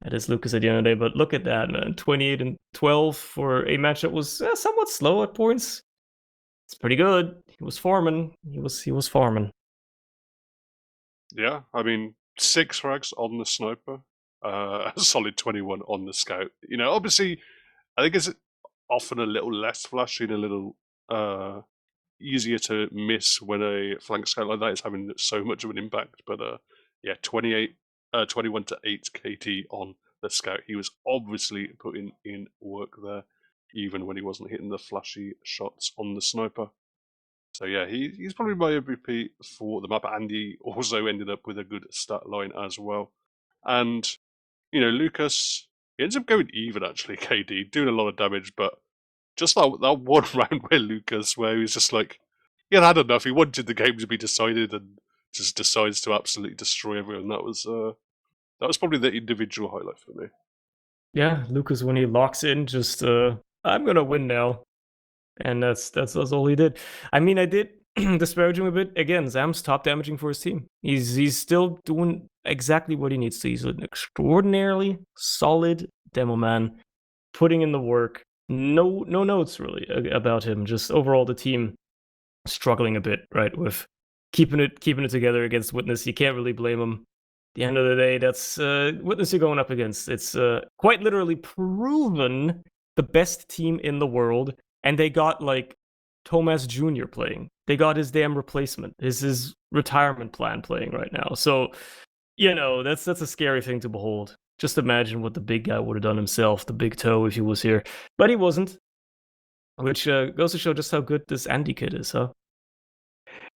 That is Lucas at the end of the day. But look at that, man. 28 and 12 for a match that was somewhat slow at points. It's pretty good. He was farming. He was farming. Yeah, I mean, 6 frags on the Sniper. A solid 21 on the Scout. You know, obviously, I think it's often a little less flashy and a little easier to miss when a flank scout like that is having so much of an impact. But yeah, 21 to 8 KD on the scout. He was obviously putting in work there, even when he wasn't hitting the flashy shots on the sniper. So yeah, he's probably my MVP for the map, and he also ended up with a good stat line as well. And Lucas, he ends up going even actually. KD doing a lot of damage, but just that one round where Lucas, where he was just like, he had enough. He wanted the game to be decided, and just decides to absolutely destroy everyone. That was probably the individual highlight for me. Yeah, Lucas, when he locks in, just I'm gonna win now, and that's all he did. I mean, I did disparage him a bit. Again, Zam's top damaging for his team. He's still doing exactly what he needs to. He's an extraordinarily solid demo man, putting in the work. No notes really about him. Just overall, the team struggling a bit, right, with keeping it together against Witness. You can't really blame him. At the end of the day, that's Witness you're going up against. It's quite literally proven the best team in the world, and they got like Thomas Jr. playing. They got his damn replacement. His retirement plan playing right now. So, that's a scary thing to behold. Just imagine what the big guy would have done himself, the big toe, if he was here. But he wasn't. Which goes to show just how good this Andy kid is, huh?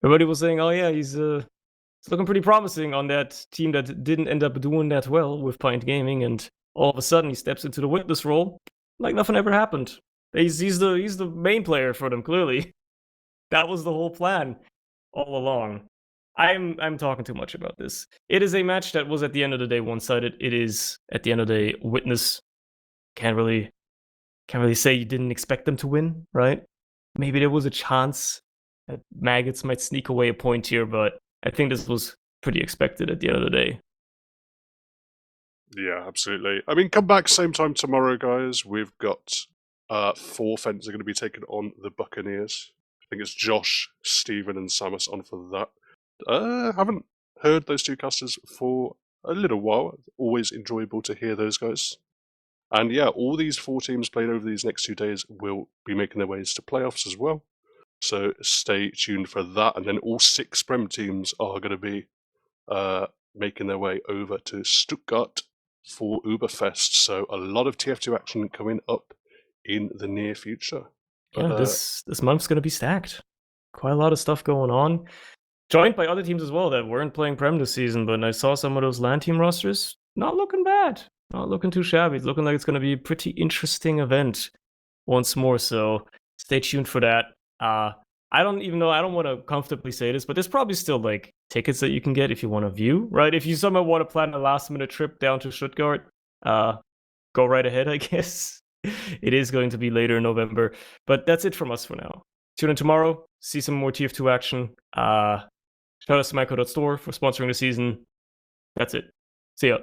Everybody was saying, oh yeah, he's looking pretty promising on that team that didn't end up doing that well with Pint Gaming, and all of a sudden he steps into the Witness role like nothing ever happened. He's the main player for them, clearly. That was the whole plan all along. I'm talking too much about this. It is a match that was at the end of the day one-sided. It is at the end of the day Witness. Can't really say you didn't expect them to win, right? Maybe there was a chance that Maggots might sneak away a point here, but I think this was pretty expected at the end of the day. Yeah, absolutely. I mean, come back same time tomorrow, guys. We've got 4 fences are going to be taken on the Buccaneers. I think it's Josh, Stephen, and Samus on for that. Haven't heard those 2 casters for a little while. Always enjoyable to hear those guys. And yeah, all these 4 teams played over these next 2 days will be making their ways to playoffs as well. So stay tuned for that. And then all 6 Prem teams are going to be making their way over to Stuttgart for Uberfest. So a lot of TF2 action coming up in the near future. But, this month's going to be stacked. Quite a lot of stuff going on. Joined by other teams as well that weren't playing Prem this season, but I saw some of those LAN team rosters. Not looking bad. Not looking too shabby. It's looking like it's going to be a pretty interesting event once more, so stay tuned for that. I don't want to comfortably say this, but there's probably still like tickets that you can get if you want to view, right? If you somehow want to plan a last-minute trip down to Stuttgart, go right ahead, I guess. It is going to be later in November, but that's it from us for now. Tune in tomorrow, see some more TF2 action. Shout out to MAGGOTS store for sponsoring the season. That's it. See ya.